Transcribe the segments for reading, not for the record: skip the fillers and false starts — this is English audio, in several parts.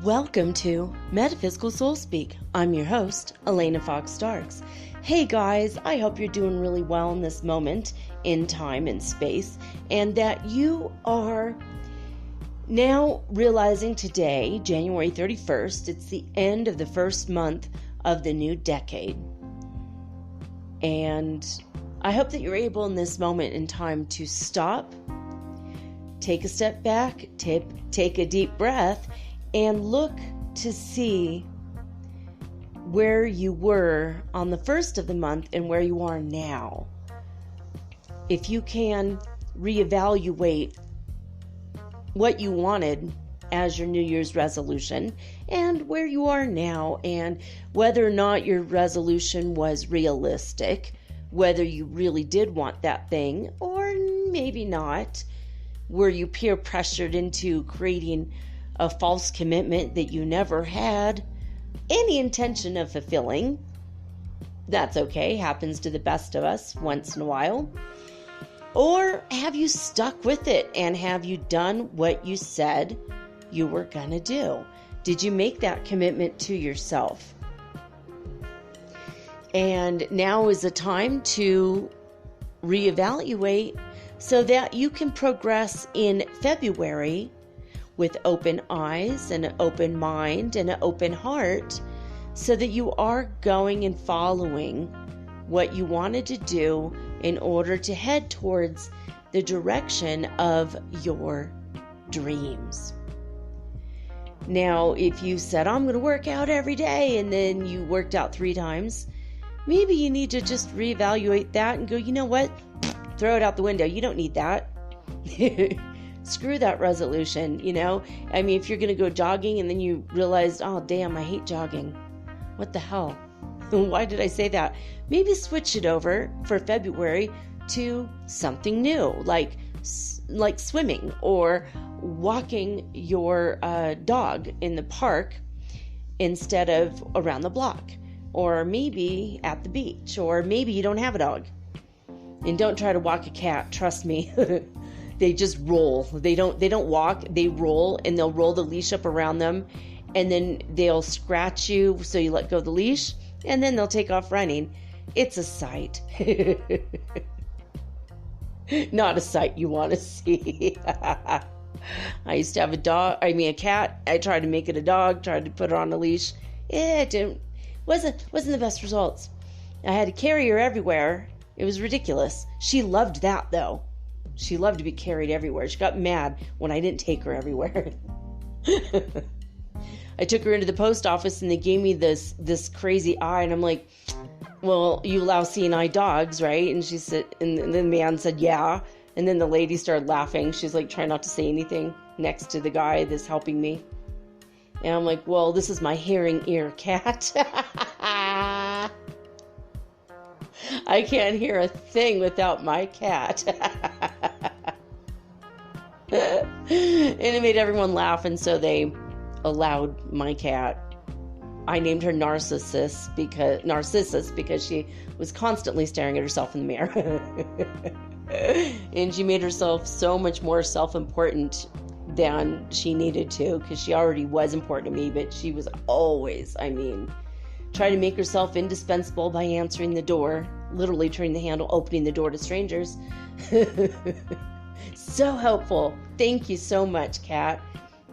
Welcome to Metaphysical Soul Speak. I'm your host, Elena Fox Starks. Hey guys, I hope you're doing really well in this moment in time and space, and that you are now realizing today, January 31st, it's the end of the first month of the new decade. And I hope that you're able in this moment in time to stop, take a step back, take a deep breath, and look to see where you were on the first of the month and where you are now. If you can reevaluate what you wanted as your New Year's resolution and where you are now, and whether or not your resolution was realistic, whether you really did want that thing or maybe not. Were you peer pressured into creating a false commitment that you never had any intention of fulfilling? That's okay, happens to the best of us once in a while. Or have you stuck with it, and have you done what you said you were gonna do? Did you make that commitment to yourself? And now is the time to reevaluate so that you can progress in February with open eyes and an open mind and an open heart, so that you are going and following what you wanted to do in order to head towards the direction of your dreams. Now, if you said, I'm going to work out every day, and then you worked out 3 times, maybe you need to just reevaluate that and go, you know what? Throw it out the window. You don't need that. Screw that resolution, you know? I mean, if you're going to go jogging and then you realize, oh, damn, I hate jogging. What the hell? Why did I say that? Maybe switch it over for February to something new, like swimming or walking your dog in the park instead of around the block, or maybe at the beach, or maybe you don't have a dog. And don't try to walk a cat, trust me. They just roll. They don't walk, they roll, and they'll roll the leash up around them, and then they'll scratch you, so you let go of the leash, and then they'll take off running. It's a sight. Not a sight you want to see. I used to have a cat. I tried to make it a dog, tried to put her on a leash. It wasn't the best results. I had to carry her everywhere. It was ridiculous. She loved that, though. She loved to be carried everywhere. She got mad when I didn't take her everywhere. I took her into the post office and they gave me this crazy eye, and I'm like, well, you allow seeing eye dogs, right? And she said, and the man said, yeah. And then the lady started laughing. She's like trying not to say anything next to the guy that's helping me. And I'm like, well, this is my hearing ear cat. I can't hear a thing without my cat. And it made everyone laugh, and so they allowed my cat. I named her Narcissus because she was constantly staring at herself in the mirror. And she made herself so much more self-important than she needed to, because she already was important to me, but she was always, trying to make herself indispensable by answering the door, literally turning the handle, opening the door to strangers. So helpful. Thank you so much, Kat.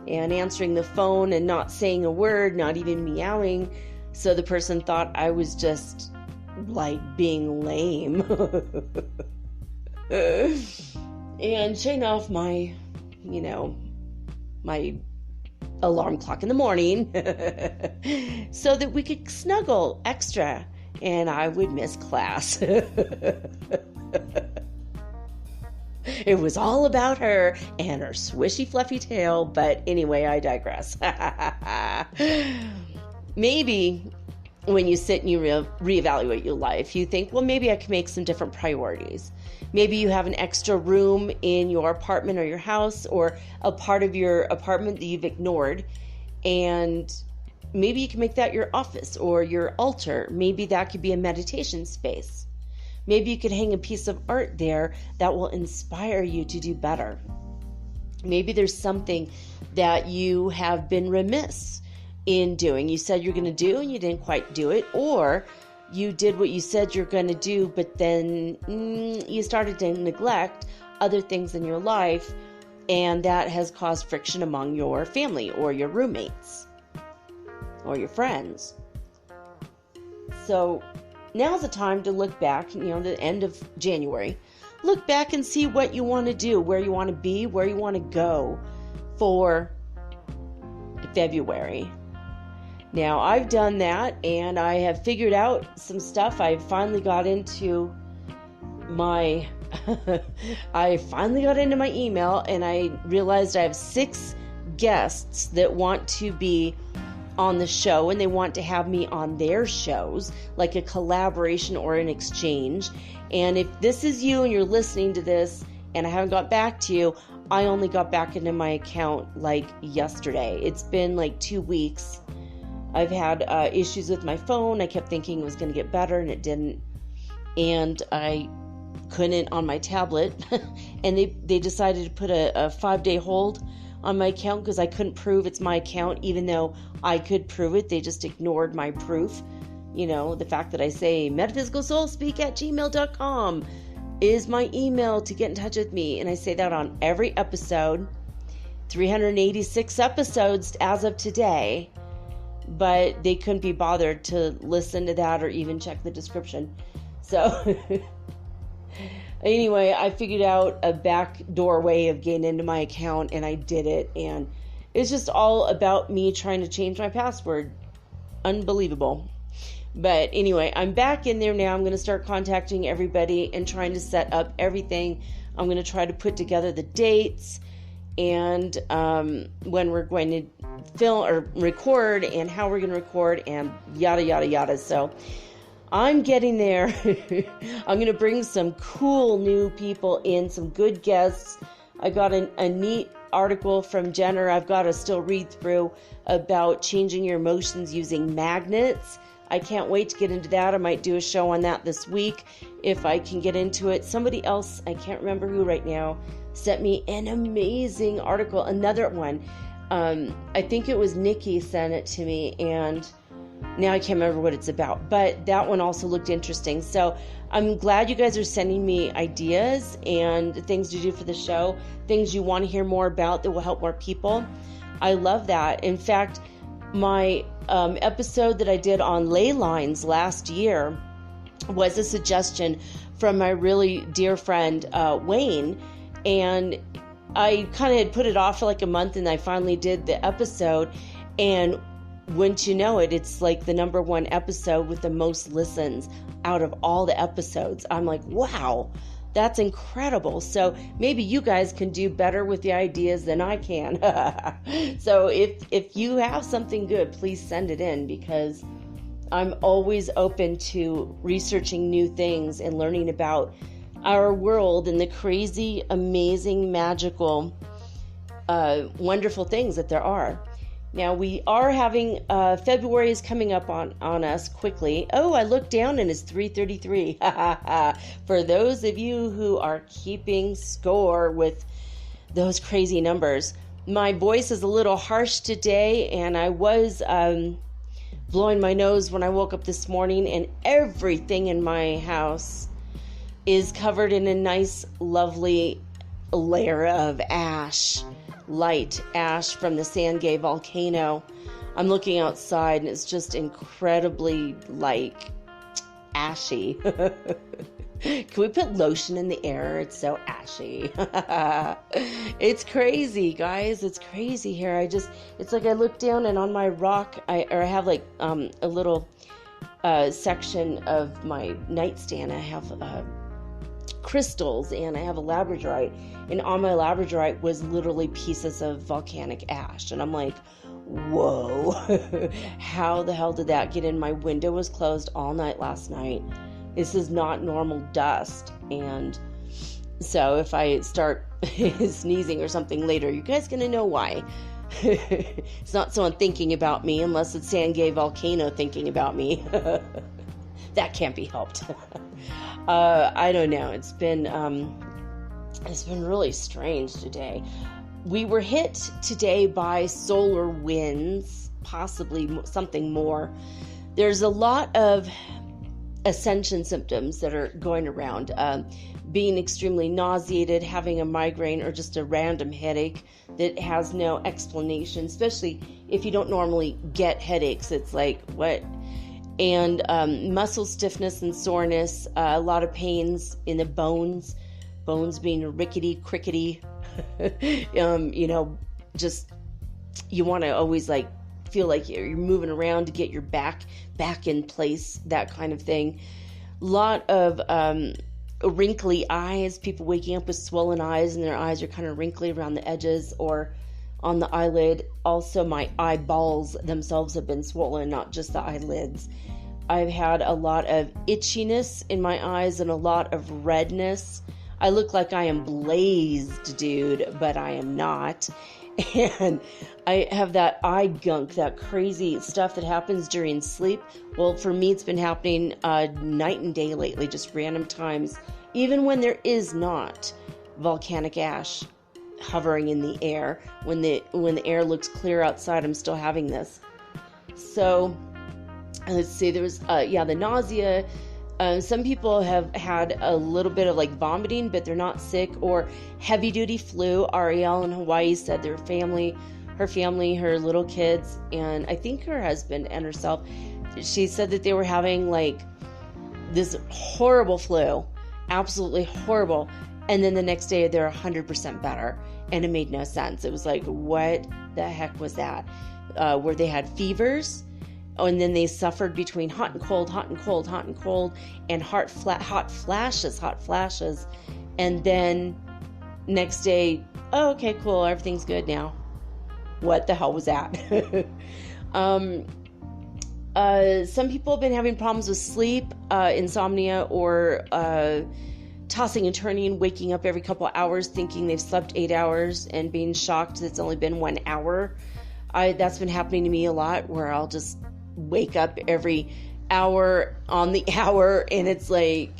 And answering the phone and not saying a word, not even meowing, so the person thought I was just like being lame. And showing off my alarm clock in the morning so that we could snuggle extra, and I would miss class. It was all about her and her swishy fluffy tail, but anyway, I digress. Maybe when you sit and you reevaluate your life, you think, well, maybe I can make some different priorities. Maybe you have an extra room in your apartment or your house, or a part of your apartment that you've ignored, and maybe you can make that your office or your altar. Maybe that could be a meditation space. Maybe you could hang a piece of art there that will inspire you to do better. Maybe there's something that you have been remiss in doing. You said you're going to do and you didn't quite do it, or you did what you said you're going to do, but then you started to neglect other things in your life, and that has caused friction among your family or your roommates or your friends. So now's the time to look back, the end of January. Look back and see what you want to do, where you want to be, where you want to go for February. Now, I've done that, and I have figured out some stuff. I finally got into my email, and I realized I have 6 guests that want to be on the show, and they want to have me on their shows, like a collaboration or an exchange. And if this is you and you're listening to this and I haven't got back to you, I only got back into my account like yesterday. It's been like 2 weeks. I've had issues with my phone. I kept thinking it was going to get better, and it didn't. And I couldn't on my tablet. And they decided to put a 5-day hold on my account because I couldn't prove it's my account, even though I could prove it. They just ignored my proof. The fact that I say metaphysicalsoulspeak@gmail.com is my email to get in touch with me. And I say that on every episode. 386 episodes as of today. But they couldn't be bothered to listen to that or even check the description. So anyway, I figured out a backdoor way of getting into my account, and I did it. And it's just all about me trying to change my password. Unbelievable. But anyway, I'm back in there now. I'm going to start contacting everybody and trying to set up everything. I'm going to try to put together the dates and when we're going to film or record and how we're going to record and yada, yada, yada. So I'm getting there. I'm going to bring some cool new people in, some good guests. I got a neat article from Jenner I've got to still read through about changing your emotions using magnets. I can't wait to get into that. I might do a show on that this week if I can get into it. Somebody else, I can't remember who right now, sent me an amazing article. Another one. I think it was Nikki sent it to me, and now I can't remember what it's about. But that one also looked interesting. So I'm glad you guys are sending me ideas and things to do for the show, things you want to hear more about that will help more people. I love that. In fact, my episode that I did on ley lines last year was a suggestion from my really dear friend Wayne, and I kind of had put it off for like a month, and I finally did the episode, and wouldn't you know it, it's like the number 1 episode with the most listens out of all the episodes. I'm like, wow, that's incredible. So maybe you guys can do better with the ideas than I can. So if you have something good, please send it in, because I'm always open to researching new things and learning about our world and the crazy, amazing, magical, wonderful things that there are. Now we are having, February is coming up on us quickly. Oh, I looked down and it's 3:33. For those of you who are keeping score with those crazy numbers, my voice is a little harsh today, and I was blowing my nose when I woke up this morning, and everything in my house is covered in a nice, lovely layer of ash, light ash from the Sangay volcano. I'm looking outside and it's just incredibly ashy. Can we put lotion in the air? It's so ashy. It's crazy, guys. It's crazy here. It's like I look down and on my rock, I have like a little section of my nightstand. I have crystals and I have a labradorite. And on my labradorite was literally pieces of volcanic ash. And I'm like, whoa, how the hell did that get in? My window was closed all night last night. This is not normal dust. And so if I start sneezing or something later, you guys gonna know why. It's not someone thinking about me unless it's Sangay Volcano thinking about me. That can't be helped. I don't know. It's been really strange today. We were hit today by solar winds, possibly something more. There's a lot of ascension symptoms that are going around. Being extremely nauseated, having a migraine, or just a random headache that has no explanation, especially if you don't normally get headaches. It's like, what? And muscle stiffness and soreness, a lot of pains in the bones being rickety, crickety. Just you want to always like feel like you're moving around to get your back in place, that kind of thing. A lot of wrinkly eyes, people waking up with swollen eyes and their eyes are kind of wrinkly around the edges or on the eyelid. Also, my eyeballs themselves have been swollen, not just the eyelids. I've had a lot of itchiness in my eyes and a lot of redness. I look like I am blazed, dude, but I am not. And I have that eye gunk, that crazy stuff that happens during sleep. Well, for me, it's been happening night and day lately, just random times. Even when there is not volcanic ash hovering in the air, when the air looks clear outside, I'm still having this. So, let's see, there was, the nausea. Some people have had a little bit of like vomiting, but they're not sick, or heavy duty flu. Ariel in Hawaii said her family, her little kids, and I think her husband and herself, she said that they were having like this horrible flu, absolutely horrible. And then the next day they're 100% better. And it made no sense. It was like, what the heck was that? Where they had fevers. And then they suffered between hot and cold, and hot flashes. And then next day, oh, okay, cool, everything's good now. What the hell was that? Some people have been having problems with sleep, insomnia, or tossing and turning, waking up every couple of hours thinking they've slept 8 hours and being shocked that it's only been 1 hour. That's been happening to me a lot, where I'll just wake up every hour on the hour, and it's like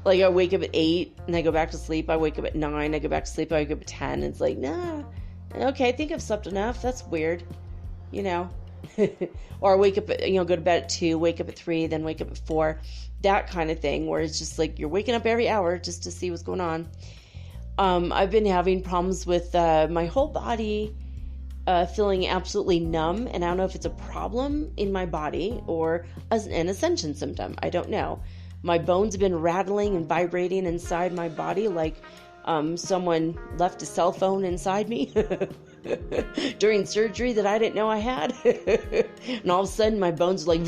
I wake up at 8 and I go back to sleep. I wake up at 9, I go back to sleep. I wake up at 10. It's like, nah, okay, I think I've slept enough. That's weird, or I wake up at, go to bed at 2, wake up at 3, then wake up at 4, that kind of thing, where it's just like you're waking up every hour just to see what's going on. I've been having problems with my whole body feeling absolutely numb, and I don't know if it's a problem in my body or an ascension symptom. I don't know. My bones have been rattling and vibrating inside my body like someone left a cell phone inside me during surgery that I didn't know I had. And all of a sudden my bones are like,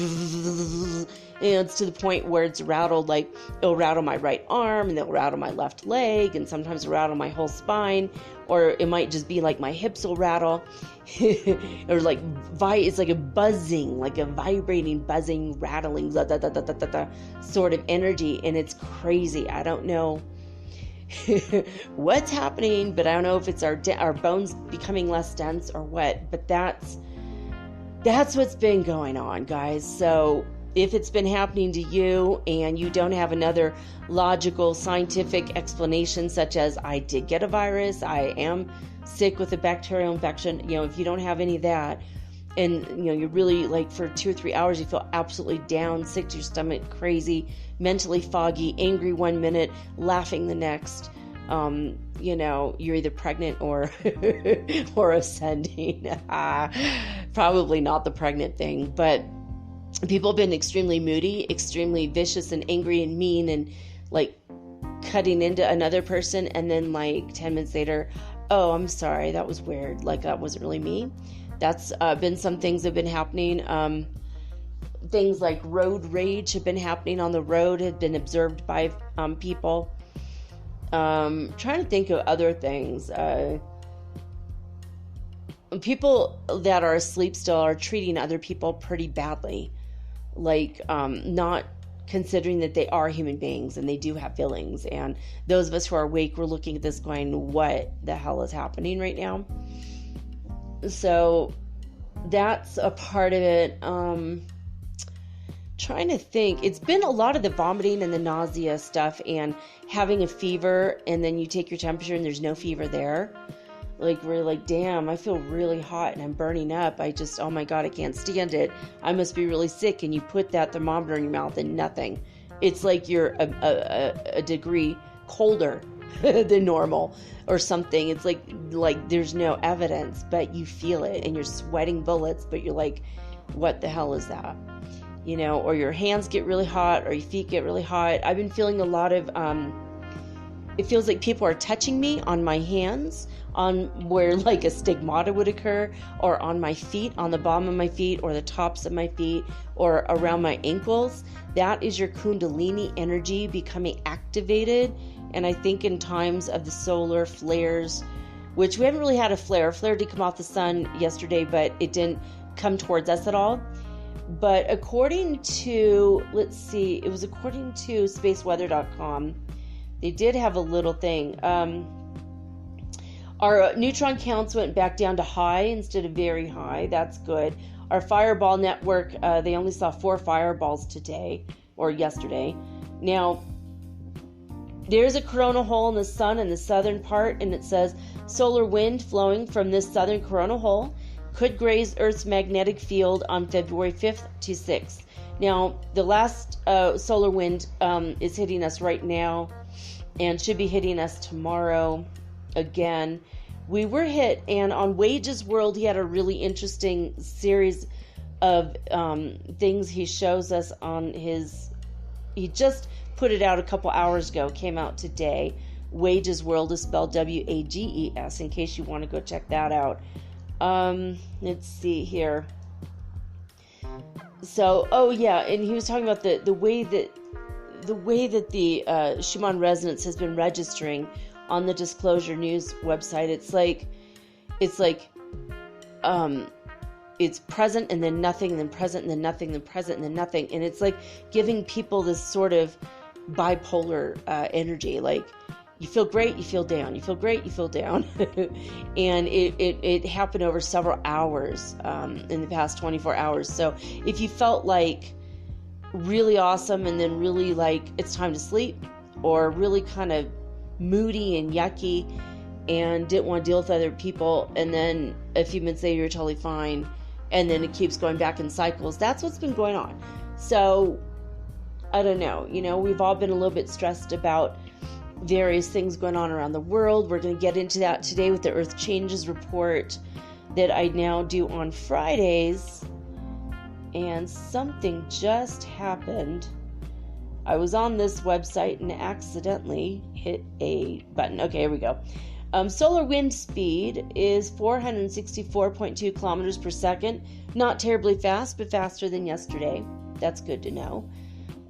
it's to the point where it's rattled, like it'll rattle my right arm and it'll rattle my left leg, and sometimes it'll rattle my whole spine, or it might just be like my hips will rattle. Or like it's like a buzzing, like a vibrating, buzzing, rattling, da, da, da, da, da, da, sort of energy, and it's crazy. I don't know what's happening, but I don't know if it's our bones becoming less dense or what, but that's what's been going on, guys. So if it's been happening to you and you don't have another logical scientific explanation, such as I did get a virus, I am sick with a bacterial infection, if you don't have any of that, and you're really like for 2 or 3 hours you feel absolutely down, sick to your stomach, crazy, mentally foggy, angry 1 minute, laughing the next, you're either pregnant or or ascending. Probably not the pregnant thing, but people have been extremely moody, extremely vicious and angry and mean, and like cutting into another person, and then like 10 minutes later, oh, I'm sorry, that was weird. Like, that wasn't really me. That's been some things that have been happening. Things like road rage have been happening on the road, have been observed by people. Trying to think of other things. People that are asleep still are treating other people pretty badly. Like, not considering that they are human beings and they do have feelings. And those of us who are awake, we're looking at this going, what the hell is happening right now? So that's a part of it. Trying to think. It's been a lot of the vomiting and the nausea stuff and having a fever, and then you take your temperature and there's no fever there. Like, we're like, damn, I feel really hot and I'm burning up. Oh my God, I can't stand it. I must be really sick. And you put that thermometer in your mouth and nothing. It's like you're a degree colder than normal or something. It's like there's no evidence, but you feel it and you're sweating bullets, but you're like, what the hell is that? You know, or your hands get really hot or your feet get really hot. I've been feeling a lot of, it feels like people are touching me on my hands, on where like a stigmata would occur, or on my feet, on the bottom of my feet, or the tops of my feet, or around my ankles. That is your Kundalini energy becoming activated. And I think in times of the solar flares, which we haven't really had a flare. A flare did come off the sun yesterday, but it didn't come towards us at all. But according to, it was according to spaceweather.com, they did have a little thing. Our neutron counts went back down to high instead of very high. That's good. Our fireball network, they only saw 4 fireballs today or yesterday. Now, there's a coronal hole in the sun in the southern part, and it says solar wind flowing from this southern coronal hole could graze Earth's magnetic field on February 5th to 6th. Now, the last solar wind is hitting us right now and should be hitting us tomorrow again. We were hit, and on Wages World, he had a really interesting series of things he shows us on his... He just put it out a couple hours ago, came out today. Wages World is spelled W-A-G-E-S, in case you want to go check that out. Let's see here. So, oh yeah, and he was talking about the way that the Schumann resonance has been registering on the Disclosure News website. It's present and then nothing, and then present and then nothing, and then present and then nothing, and it's like giving people this sort of bipolar energy. Like, you feel great, you feel down. You feel great, you feel down. And it happened over several hours in the past 24 hours. So if you felt like really awesome and then really like it's time to sleep, or really kind of moody and yucky and didn't want to deal with other people, and then a few minutes later you're totally fine, and then it keeps going back in cycles, that's what's been going on. So I don't know, we've all been a little bit stressed about various things going on around the world. We're going to get into that today with the Earth Changes report that I now do on Fridays. And something just happened. I was on this website and accidentally hit a button. Okay, here we go. Solar wind speed is 464.2 kilometers per second. Not terribly fast, but faster than yesterday. That's good to know.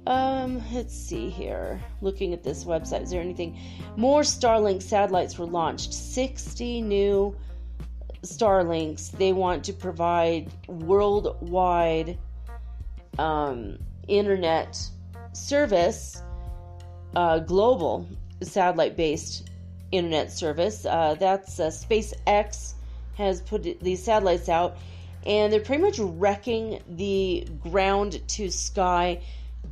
Let's see here. Looking at this website, is there anything? More Starlink satellites were launched. 60 new Starlinks. They want to provide worldwide internet service, global satellite-based internet service. That's SpaceX has put these satellites out, and they're pretty much wrecking the ground-to-sky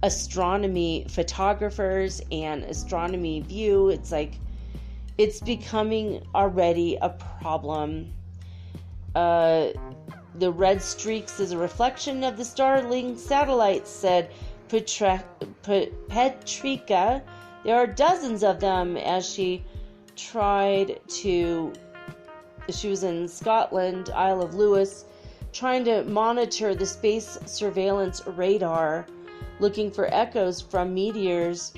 astronomy photographers and astronomy view. It's like it's becoming already a problem. The red streaks is a reflection of the Starlink satellites, said Petrika. There are dozens of them, as she was in Scotland, Isle of Lewis, trying to monitor the space surveillance radar, looking for echoes from meteors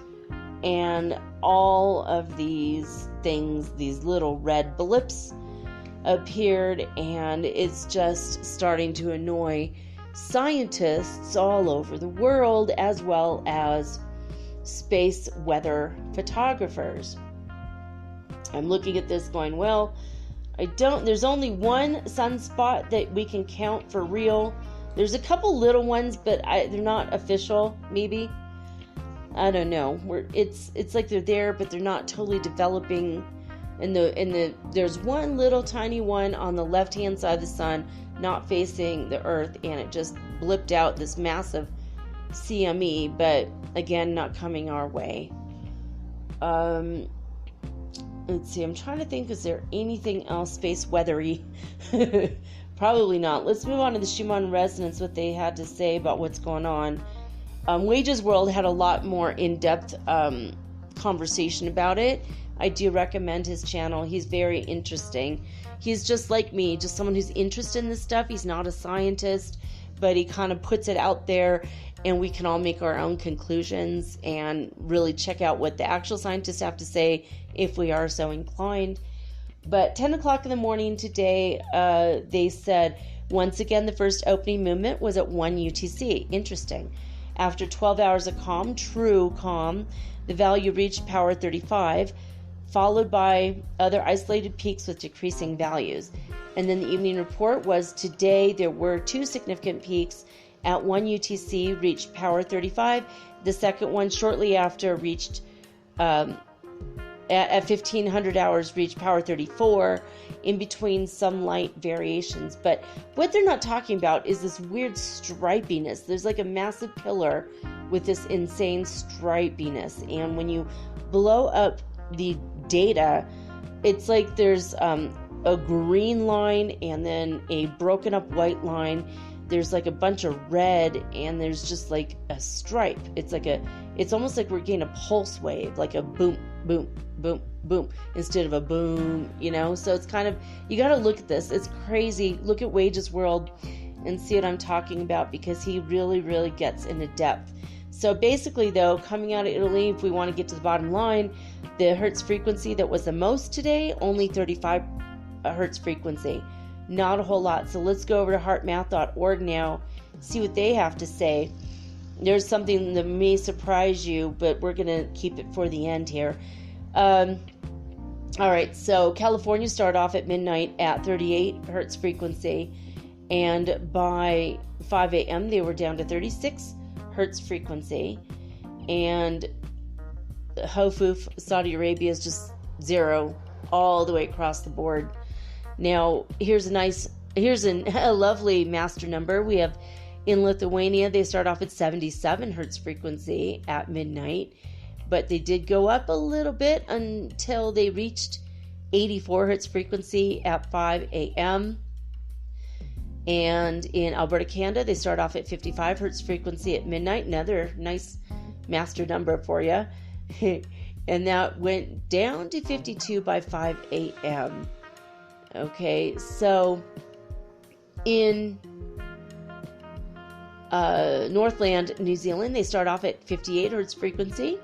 and all of these things, these little red blips, appeared, and it's just starting to annoy scientists all over the world, as well as space weather photographers. I'm looking at this going, well, there's only one sunspot that we can count for real. There's a couple little ones, but they're not official, maybe. I don't know. It's like they're there, but they're not totally developing. There's one little tiny one on the left-hand side of the sun, not facing the Earth, and it just blipped out this massive CME, but again, not coming our way. Let's see, I'm trying to think, is there anything else space weathery? Probably not. Let's move on to the Schumann resonance, what they had to say about what's going on. Wages World had a lot more in-depth conversation about it. I do recommend his channel. He's very interesting. He's just like me, just someone who's interested in this stuff. He's not a scientist, but he kind of puts it out there, and we can all make our own conclusions and really check out what the actual scientists have to say if we are so inclined. But 10 o'clock in the morning today, they said, once again, the first opening movement was at 1 UTC. Interesting. After 12 hours of calm, true calm, the value reached power 35, followed by other isolated peaks with decreasing values. And then the evening report was today there were two significant peaks at 1 UTC, reached power 35. The second one shortly after reached, at 1500 hours, reached power 34, in between some light variations. But what they're not talking about is this weird stripiness. There's like a massive pillar with this insane stripiness. And when you blow up the data, it's like there's a green line and then a broken up white line. There's like a bunch of red, and there's just like a stripe. It's almost like we're getting a pulse wave, like a boom, boom, boom, boom, instead of a boom, So it's kind of, you got to look at this. It's crazy. Look at Wages World and see what I'm talking about, because he really, really gets into depth. So basically, though, coming out of Italy, if we want to get to the bottom line, the Hertz frequency that was the most today, only 35 Hertz frequency. Not a whole lot. So let's go over to heartmath.org now, see what they have to say. There's something that may surprise you, but we're going to keep it for the end here. All right, so California started off at midnight at 38 Hertz frequency, and by 5 a.m. they were down to 36 Hertz frequency, and Hofuf, Saudi Arabia, is just zero all the way across the board. Now, here's a lovely master number. We have in Lithuania, they start off at 77 Hertz frequency at midnight, but they did go up a little bit until they reached 84 Hertz frequency at 5 a.m. And in Alberta, Canada, they start off at 55 Hertz frequency at midnight. Another nice master number for you. And that went down to 52 by 5 a.m. Okay, so in Northland, New Zealand, they start off at 58 Hertz frequency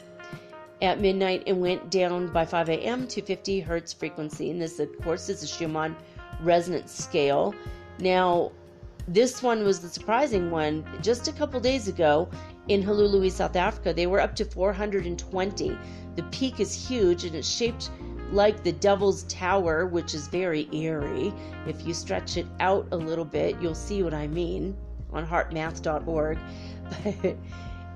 at midnight and went down by 5 a.m. to 50 Hertz frequency. And this, of course, is a Schumann resonance scale. Now, this one was the surprising one. Just a couple days ago in Hululu, South Africa, they were up to 420. The peak is huge, and it's shaped like the Devil's Tower, which is very eerie. If you stretch it out a little bit, you'll see what I mean on heartmath.org.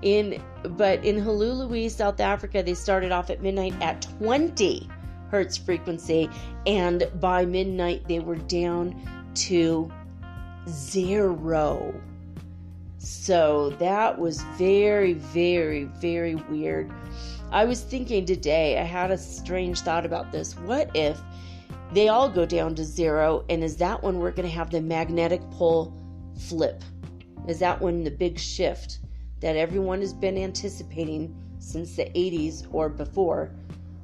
But in Hululu, South Africa, they started off at midnight at 20 Hertz frequency, and by midnight they were down to 0. So that was very, very, very weird. I was thinking today, I had a strange thought about this. What if they all go down to 0, and is that when we're going to have the magnetic pole flip? Is that when the big shift that everyone has been anticipating since the 80s or before,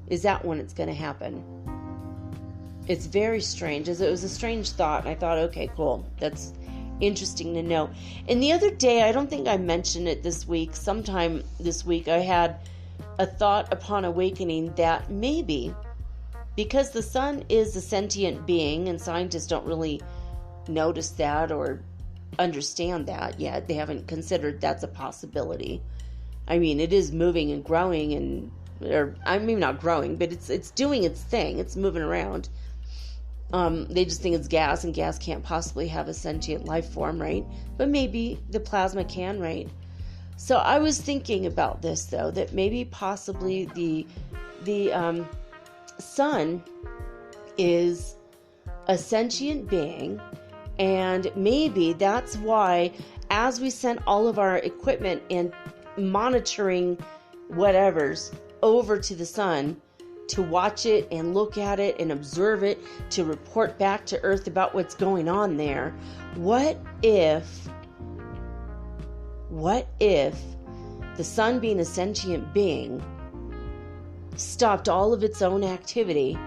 is that when it's going to happen? It's very strange. It was a strange thought, and I thought, okay, cool. That's interesting to know. And the other day, I don't think I mentioned it this week, sometime this week, I had a thought upon awakening that maybe, because the sun is a sentient being, and scientists don't really notice that or understand that yet. They haven't considered that's a possibility. I mean, it is moving and growing, or I mean, not growing, but it's doing its thing. It's moving around. They just think it's gas, and gas can't possibly have a sentient life form, right? But maybe the plasma can, right? So I was thinking about this, though, that maybe possibly the sun is a sentient being, and maybe that's why, as we sent all of our equipment and monitoring whatevers over to the sun to watch it and look at it and observe it, to report back to Earth about what's going on there, what if the sun, being a sentient being, stopped all of its own activity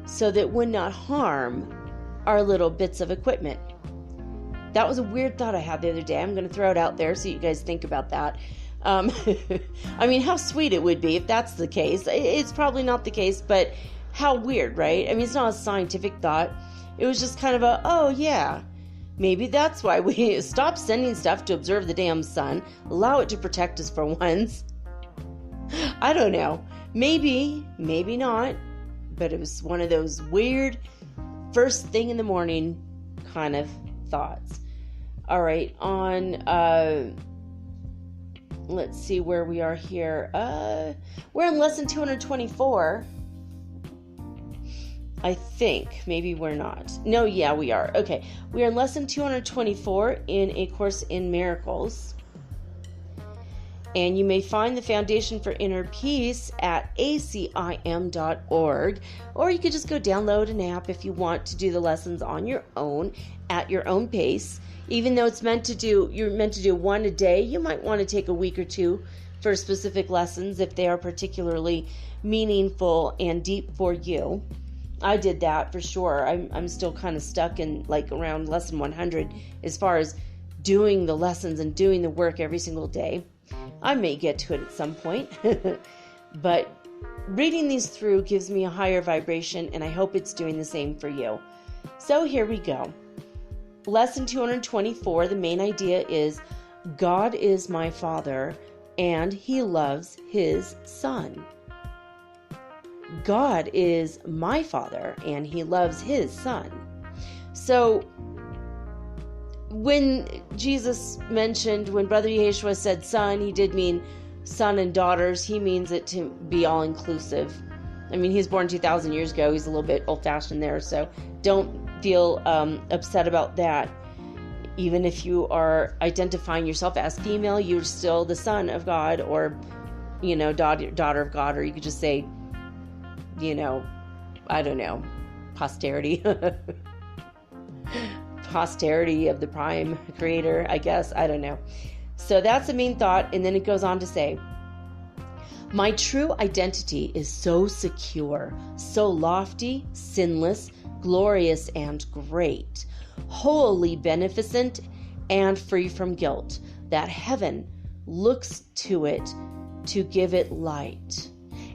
so that it would not harm our little bits of equipment? That was a weird thought I had the other day. I'm going to throw it out there so you guys think about that. I mean, how sweet it would be if that's the case. It's probably not the case, but how weird, right? I mean, it's not a scientific thought. It was just kind of oh yeah, maybe that's why we stop sending stuff to observe the damn sun, allow it to protect us for once. I don't know. Maybe not. But it was one of those weird first thing in the morning kind of thoughts. All right, on let's see where we are here. We're in lesson 224. I think. Maybe we're not. No, yeah, we are. Okay. We are in lesson 224 in A Course in Miracles. And you may find the Foundation for Inner Peace at acim.org. Or you could just go download an app if you want to do the lessons on your own, at your own pace. Even though you're meant to do one a day, you might want to take a week or two for specific lessons if they are particularly meaningful and deep for you. I did that for sure. I'm still kind of stuck in like around lesson 100 as far as doing the lessons and doing the work every single day. I may get to it at some point, but reading these through gives me a higher vibration, and I hope it's doing the same for you. So here we go. Lesson 224, the main idea is God is my Father, and He loves His Son. God is my Father, and He loves His Son. So when Jesus mentioned, when Brother Yeshua said son, he did mean son and daughters. He means it to be all-inclusive. I mean, he was born 2,000 years ago. He's a little bit old-fashioned there, so don't feel upset about that. Even if you are identifying yourself as female, you're still the son of God, or, daughter of God, or you could just say, I don't know, posterity. Posterity of the prime creator, I guess. I don't know. So that's the main thought. And then it goes on to say, my true identity is so secure, so lofty, sinless, glorious, and great, wholly beneficent and free from guilt, that heaven looks to it to give it light.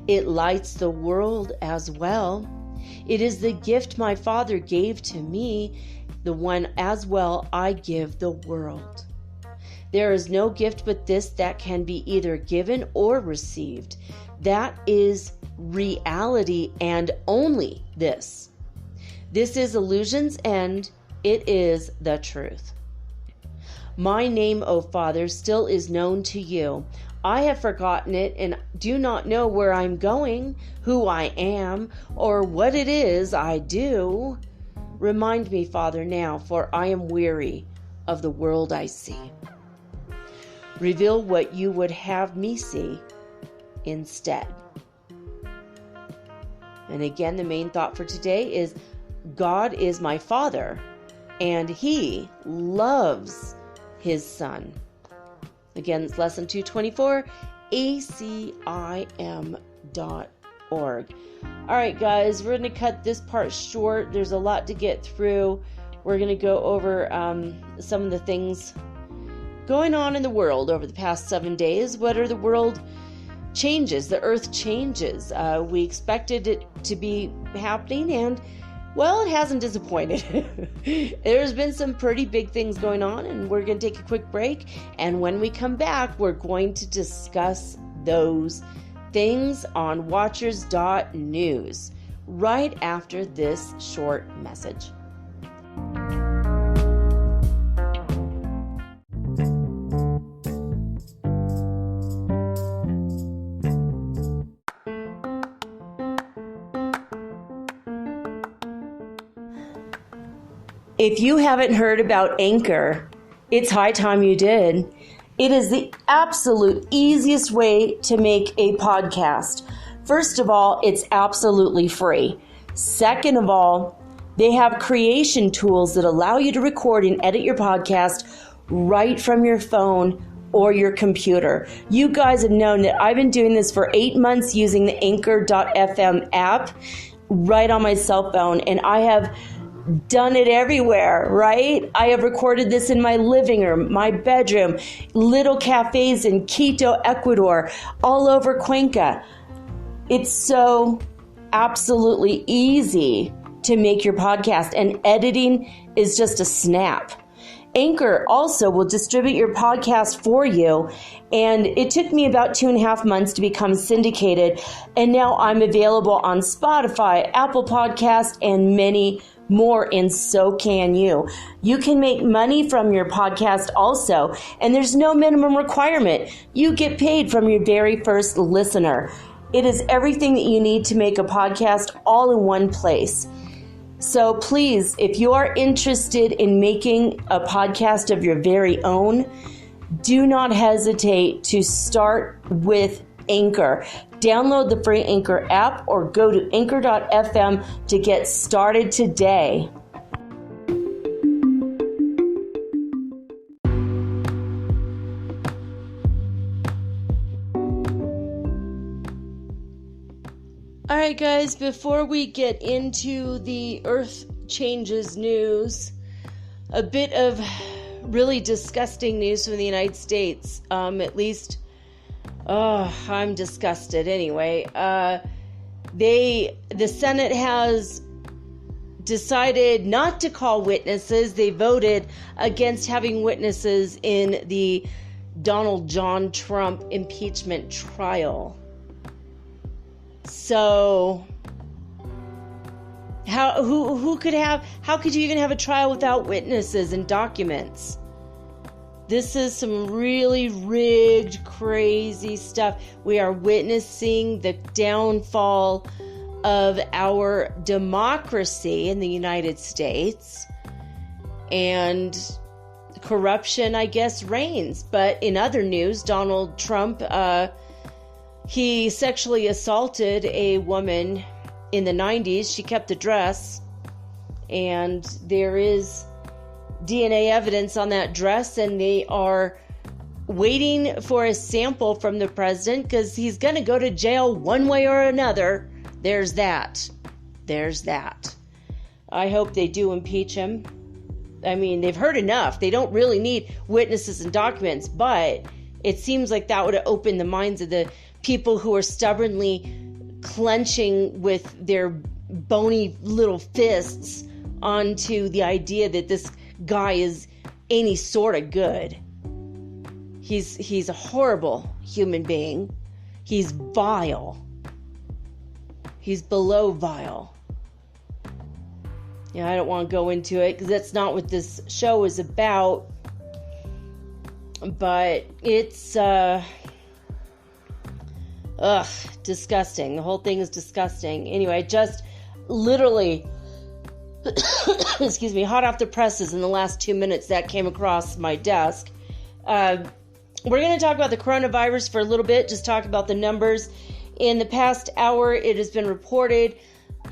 It lights the world as well. It is the gift my Father gave to me, the one as well I give the world. There is no gift but this that can be either given or received. That is reality, and only this. This is illusion's end. It is the truth. My name, O Father, still is known to you. I have forgotten it and do not know where I'm going, who I am, or what it is I do. Remind me, Father, now, for I am weary of the world I see. Reveal what you would have me see instead. And again, the main thought for today is God is my Father, and He loves His Son. Again, it's lesson 224, acim.org. All right, guys, we're going to cut this part short. There's a lot to get through. We're going to go over some of the things going on in the world over the past 7 days. What are the world changes, the earth changes. We expected it to be happening, and well, it hasn't disappointed. There's been some pretty big things going on, and we're going to take a quick break. And when we come back, we're going to discuss those things on Watchers.news right after this short message. If you haven't heard about Anchor, it's high time you did. It is the absolute easiest way to make a podcast. First of all, it's absolutely free. Second of all, they have creation tools that allow you to record and edit your podcast right from your phone or your computer. You guys have known that I've been doing this for 8 months using the Anchor.fm app right on my cell phone, and I have done it everywhere, right? I have recorded this in my living room, my bedroom, little cafes in Quito, Ecuador, all over Cuenca. It's so absolutely easy to make your podcast, and editing is just a snap. Anchor also will distribute your podcast for you, and it took me about 2.5 months to become syndicated, and now I'm available on Spotify, Apple Podcast, and many more, and so can you. You can make money from your podcast also, and there's no minimum requirement. You get paid from your very first listener. It is everything that you need to make a podcast all in one place. So please, if you are interested in making a podcast of your very own, do not hesitate to start with Anchor. Download the free Anchor app or go to anchor.fm to get started today. All right, guys, before we get into the Earth changes news, a bit of really disgusting news from the United States, at least. Oh, I'm disgusted. Anyway, the Senate has decided not to call witnesses. They voted against having witnesses in the Donald John Trump impeachment trial. So, how could you even have a trial without witnesses and documents? This is some really rigged, crazy stuff. We are witnessing the downfall of our democracy in the United States. And corruption, I guess, reigns. But in other news, Donald Trump, he sexually assaulted a woman in the 90s. She kept the dress. And there is DNA evidence on that dress, and they are waiting for a sample from the president because he's going to go to jail one way or another. There's that. I hope they do impeach him. I mean, they've heard enough. They don't really need witnesses and documents, but it seems like that would have opened the minds of the people who are stubbornly clenching with their bony little fists onto the idea that this guy is any sort of good. He's a horrible human being. He's vile. He's below vile. Yeah, I don't want to go into it because that's not what this show is about. But it's disgusting. The whole thing is disgusting. Anyway, just literally excuse me, hot off the presses in the last 2 minutes that came across my desk. We're going to talk about the coronavirus for a little bit, just talk about the numbers. In the past hour, it has been reported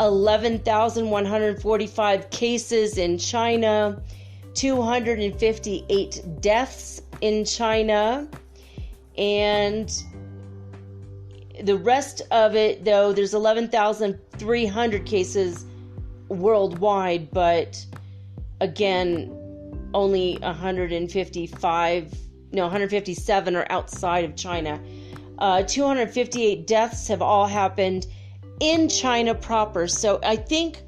11,145 cases in China, 258 deaths in China, and the rest of it, though, there's 11,300 cases worldwide, but again, only 157 are outside of China. 258 deaths have all happened in China proper. So I think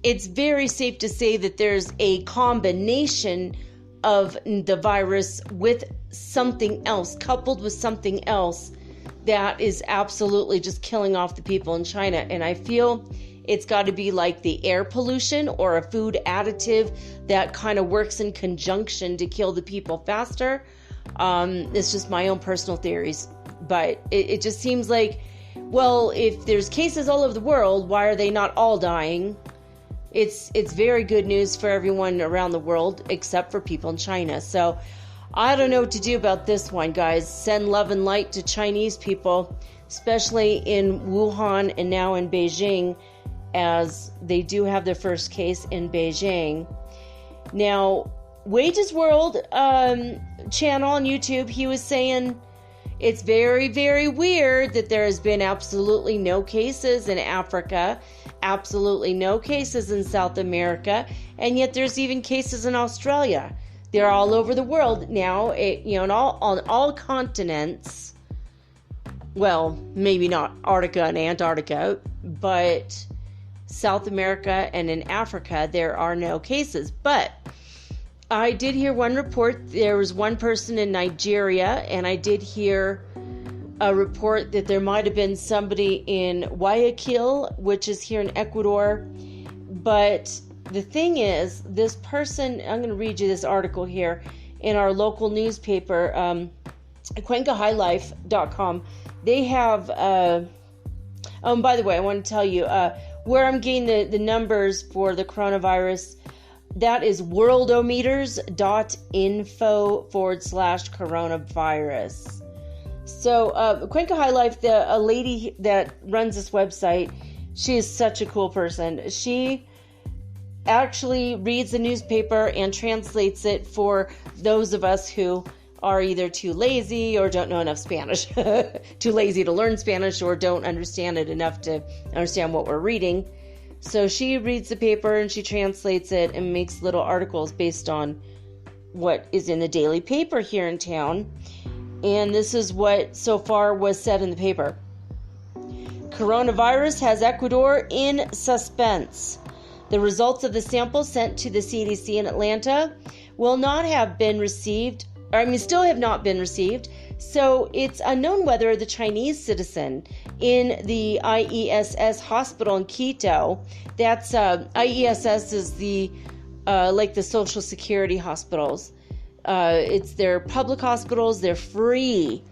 it's very safe to say that there's a combination of the virus with something else, coupled with something else that is absolutely just killing off the people in China. And I feel it's got to be like the air pollution or a food additive that kind of works in conjunction to kill the people faster. It's just my own personal theories. But it just seems like, well, if there's cases all over the world, why are they not all dying? It's very good news for everyone around the world except for people in China. So I don't know what to do about this one, guys. Send love and light to Chinese people, especially in Wuhan and now in Beijing, as they do have their first case in Beijing. Now, Wages World channel on YouTube, he was saying it's very, very weird that there has been absolutely no cases in Africa, absolutely no cases in South America, and yet there's even cases in Australia. They're all over the world now, on all continents. Well, maybe not Arctica and Antarctica, but South America and in Africa, there are no cases. But I did hear one report. There was one person in Nigeria, and I did hear a report that there might have been somebody in Guayaquil, which is here in Ecuador. But the thing is, this person, I'm going to read you this article here in our local newspaper, CuencaHighLife.com. They have, by the way, I want to tell you, where I'm getting the numbers for the coronavirus, that is worldometers.info/coronavirus. So, Cuenca High Life, a lady that runs this website, she is such a cool person. She actually reads the newspaper and translates it for those of us who are either too lazy or don't know enough Spanish, too lazy to learn Spanish, or don't understand it enough to understand what we're reading. So she reads the paper and she translates it and makes little articles based on what is in the daily paper here in town. And this is what so far was said in the paper. Coronavirus has Ecuador in suspense. The results of the sample sent to the CDC in Atlanta still have not been received. So it's unknown whether the Chinese citizen in the IESS hospital in Quito, that's IESS is the like the Social Security hospitals. It's their public hospitals. They're free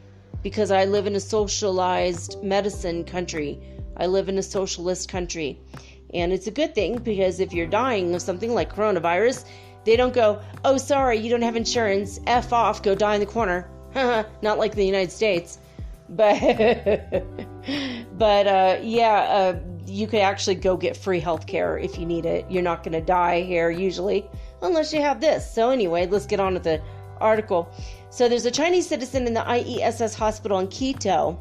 because I live in a socialized medicine country. I live in a socialist country. And it's a good thing because if you're dying of something like coronavirus, they don't go, oh, sorry, you don't have insurance. F off, go die in the corner. Not like the United States. But, you could actually go get free health care if you need it. You're not going to die here usually, unless you have this. So anyway, let's get on with the article. So there's a Chinese citizen in the IESS hospital in Quito,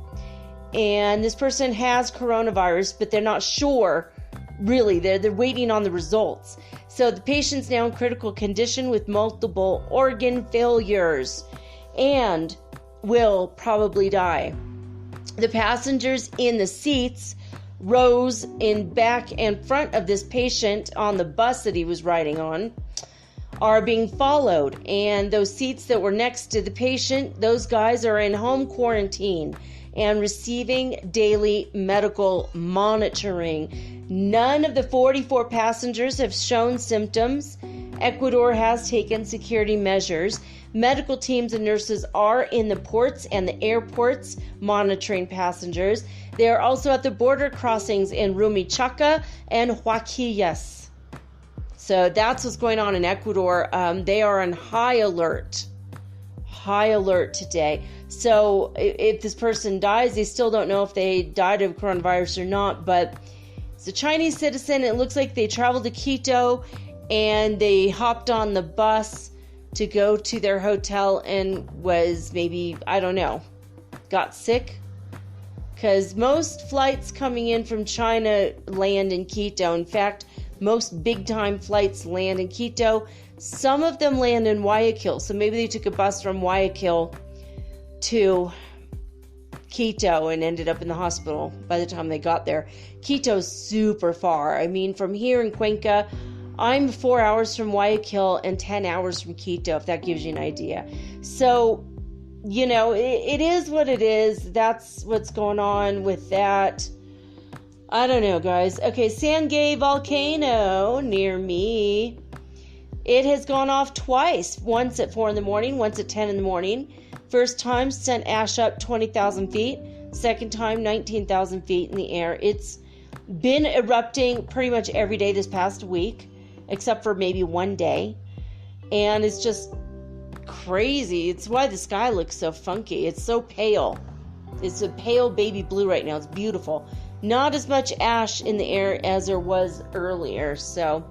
and this person has coronavirus, but they're not sure. Really, they're waiting on the results. So the patient's now in critical condition with multiple organ failures and will probably die. The passengers in the seats, rows in back and front of this patient on the bus that he was riding on, are being followed. And those seats that were next to the patient, those guys are in home quarantine and receiving daily medical monitoring. None of the 44 passengers have shown symptoms. Ecuador has taken security measures. Medical teams and nurses are in the ports and the airports monitoring passengers. They are also at the border crossings in Rumichaca and Huaquillas. So that's what's going on in Ecuador. They are on high alert today. So if this person dies, they still don't know if they died of coronavirus or not, but it's a Chinese citizen. It looks like they traveled to Quito and they hopped on the bus to go to their hotel and was maybe, I don't know, got sick. Because most flights coming in from China land in Quito. In fact, most big-time flights land in Quito. Some of them land in Guayaquil. So maybe they took a bus from Guayaquil to Quito and ended up in the hospital by the time they got there. Quito's super far. I mean, from here in Cuenca, I'm 4 hours from Guayaquil and 10 hours from Quito, if that gives you an idea. So, it is what it is. That's what's going on with that. I don't know, guys. Okay, Sangay volcano near me. It has gone off twice. Once at 4 in the morning, once at 10 in the morning. First time sent ash up 20,000 feet. Second time, 19,000 feet in the air. It's been erupting pretty much every day this past week, except for maybe one day. And it's just crazy. It's why the sky looks so funky. It's so pale. It's a pale baby blue right now. It's beautiful. Not as much ash in the air as there was earlier. So,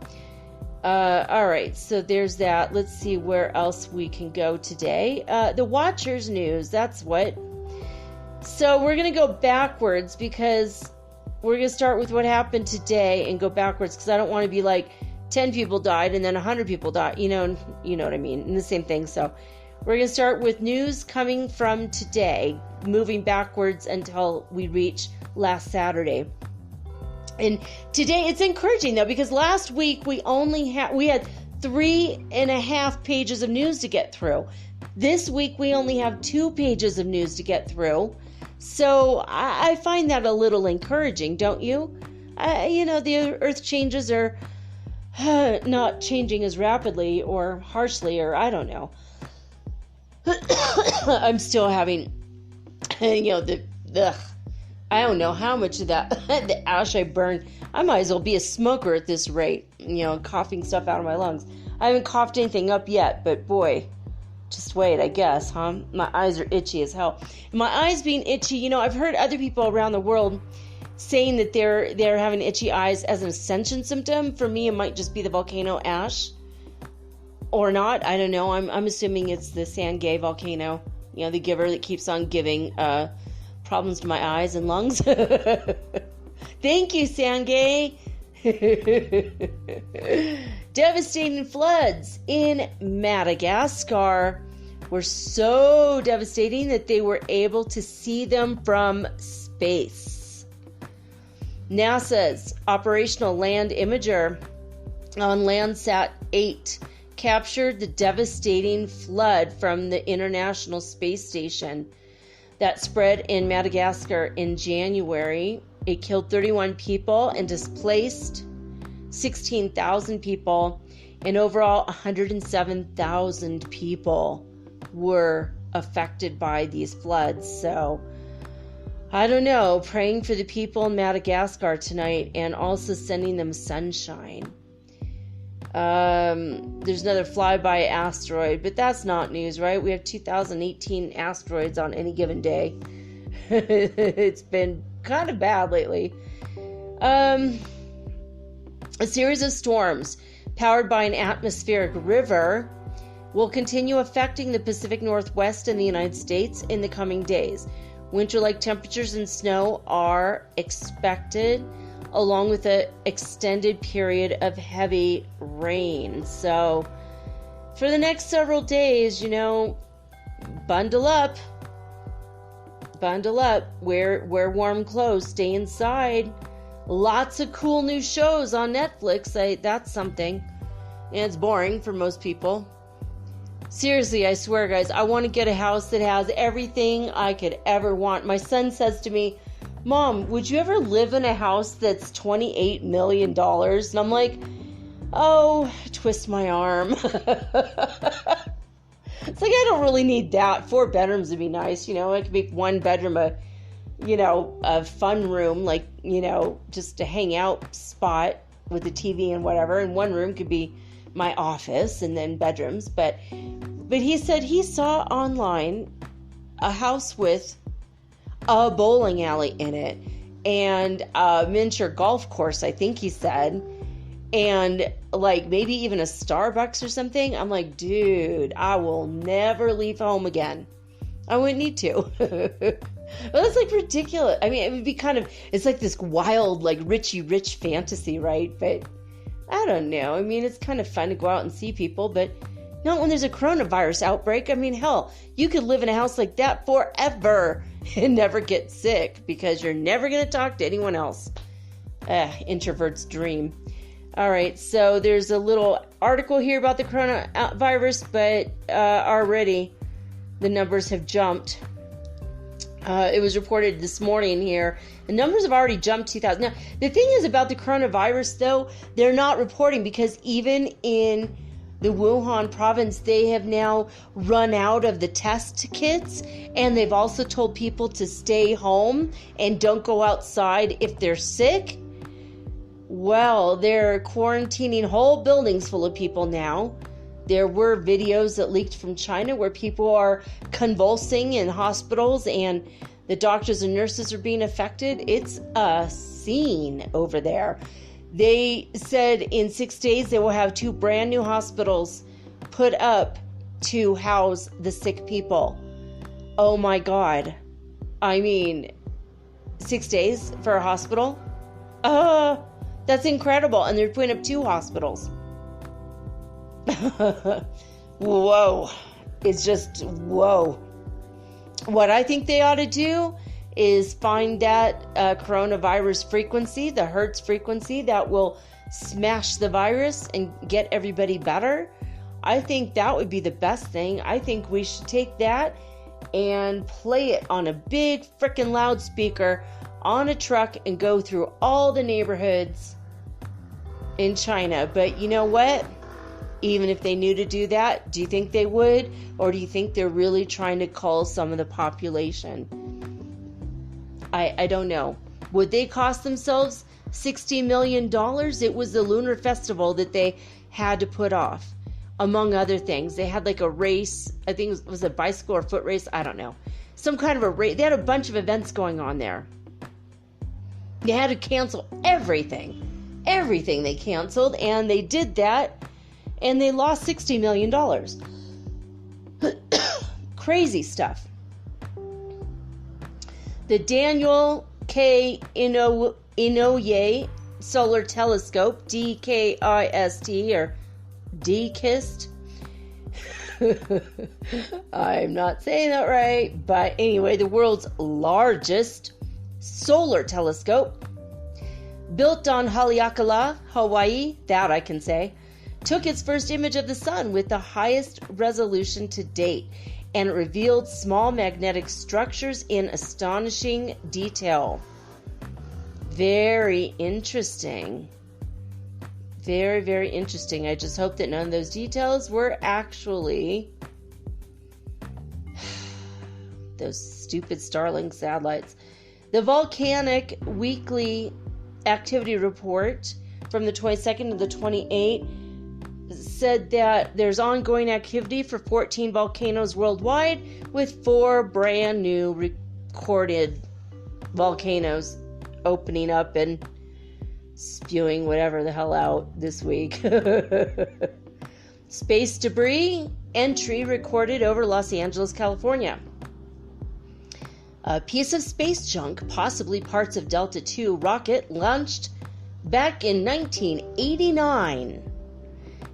all right. So there's that. Let's see where else we can go today. The Watchers news. That's what. So we're going to go backwards because we're going to start with what happened today and go backwards because I don't want to be like 10 people died and then 100 people died. You know what I mean? And the same thing. So we're going to start with news coming from today, moving backwards until we reach last Saturday. And today it's encouraging though, because last week we had 3.5 pages of news to get through. This week we only have 2 pages of news to get through. So I find that a little encouraging, don't you? The earth changes are not changing as rapidly or harshly, or I don't know. I'm still having, I don't know how much of that, the ash I burned. I might as well be a smoker at this rate, coughing stuff out of my lungs. I haven't coughed anything up yet, but boy, just wait, I guess, huh? My eyes are itchy as hell. My eyes being itchy, I've heard other people around the world saying that they're having itchy eyes as an ascension symptom. For me, it might just be the volcano ash. Or not, I don't know. I'm assuming it's the Sangay volcano, the giver that keeps on giving problems to my eyes and lungs. Thank you, Sangay. Devastating floods in Madagascar were so devastating that they were able to see them from space. NASA's operational land imager on Landsat 8 captured the devastating flood from the International Space Station that spread in Madagascar in January. It killed 31 people and displaced 16,000 people, and overall 107,000 people were affected by these floods. So I don't know, praying for the people in Madagascar tonight and also sending them sunshine. There's another flyby asteroid, but that's not news, right? We have 2018 asteroids on any given day. It's been kind of bad lately. A series of storms powered by an atmospheric river will continue affecting the Pacific Northwest and the United States in the coming days. Winter-like temperatures and snow are expected, along with an extended period of heavy rain. So, for the next several days, bundle up. Bundle up. Wear warm clothes. Stay inside. Lots of cool new shows on Netflix. That's something. And it's boring for most people. Seriously, I swear, guys, I want to get a house that has everything I could ever want. My son says to me, Mom, would you ever live in a house that's $28 million? And I'm like, oh, twist my arm. It's like, I don't really need that. 4 bedrooms would be nice. I could make 1 bedroom a fun room, just a hangout spot with a TV and whatever. And 1 room could be my office and then bedrooms. But he said he saw online a house with a bowling alley in it and a miniature golf course, I think he said, and maybe even a Starbucks or something. I'm like, dude, I will never leave home again. I wouldn't need to. Well, it's ridiculous. I mean, it would be it's like this wild, Richie Rich fantasy, right? But I don't know. I mean, it's kind of fun to go out and see people, but not when there's a coronavirus outbreak. I mean, hell, you could live in a house like that forever and never get sick because you're never going to talk to anyone else. Introvert's dream. All right, so there's a little article here about the coronavirus, but already the numbers have jumped. It was reported this morning here. The numbers have already jumped 2,000. Now, the thing is about the coronavirus, though, they're not reporting because even in the Wuhan province, they have now run out of the test kits, and they've also told people to stay home and don't go outside if they're sick. Well, they're quarantining whole buildings full of people now. There were videos that leaked from China where people are convulsing in hospitals and the doctors and nurses are being affected. It's a scene over there. They said in 6 days they will have 2 brand new hospitals put up to house the sick people. Oh my God. I mean, 6 days for a hospital? That's incredible. And they're putting up 2 hospitals. Whoa. It's just, whoa. What I think they ought to do is find that coronavirus frequency, the Hertz frequency that will smash the virus and get everybody better. I think that would be the best thing. I think we should take that and play it on a big freaking loudspeaker on a truck and go through all the neighborhoods in China. But you know what? Even if they knew to do that, do you think they would? Or do you think they're really trying to cull some of the population? I don't know. Would they cost themselves $60 million? It was the Lunar Festival that they had to put off, among other things. They had like a race. I think it was a bicycle or foot race. I don't know. Some kind of a race. They had a bunch of events going on there. They had to cancel everything. Everything they canceled, and they did that, and they lost $60 million. Crazy stuff. The Daniel K. Inouye Solar Telescope, DKIST, or DKIST. I'm not saying that right, but anyway, the world's largest solar telescope, built on Haleakala, Hawaii, that I can say, took its first image of the sun with the highest resolution to date, and it revealed small magnetic structures in astonishing detail. Very interesting. Very, very interesting. I just hope that none of those details were actually those stupid Starlink satellites. The Volcanic Weekly Activity Report from the 22nd to the 28th said that there's ongoing activity for 14 volcanoes worldwide, with 4 brand new recorded volcanoes opening up and spewing whatever the hell out this week. Space debris entry recorded over Los Angeles, California. A piece of space junk, possibly parts of Delta II rocket launched back in 1989,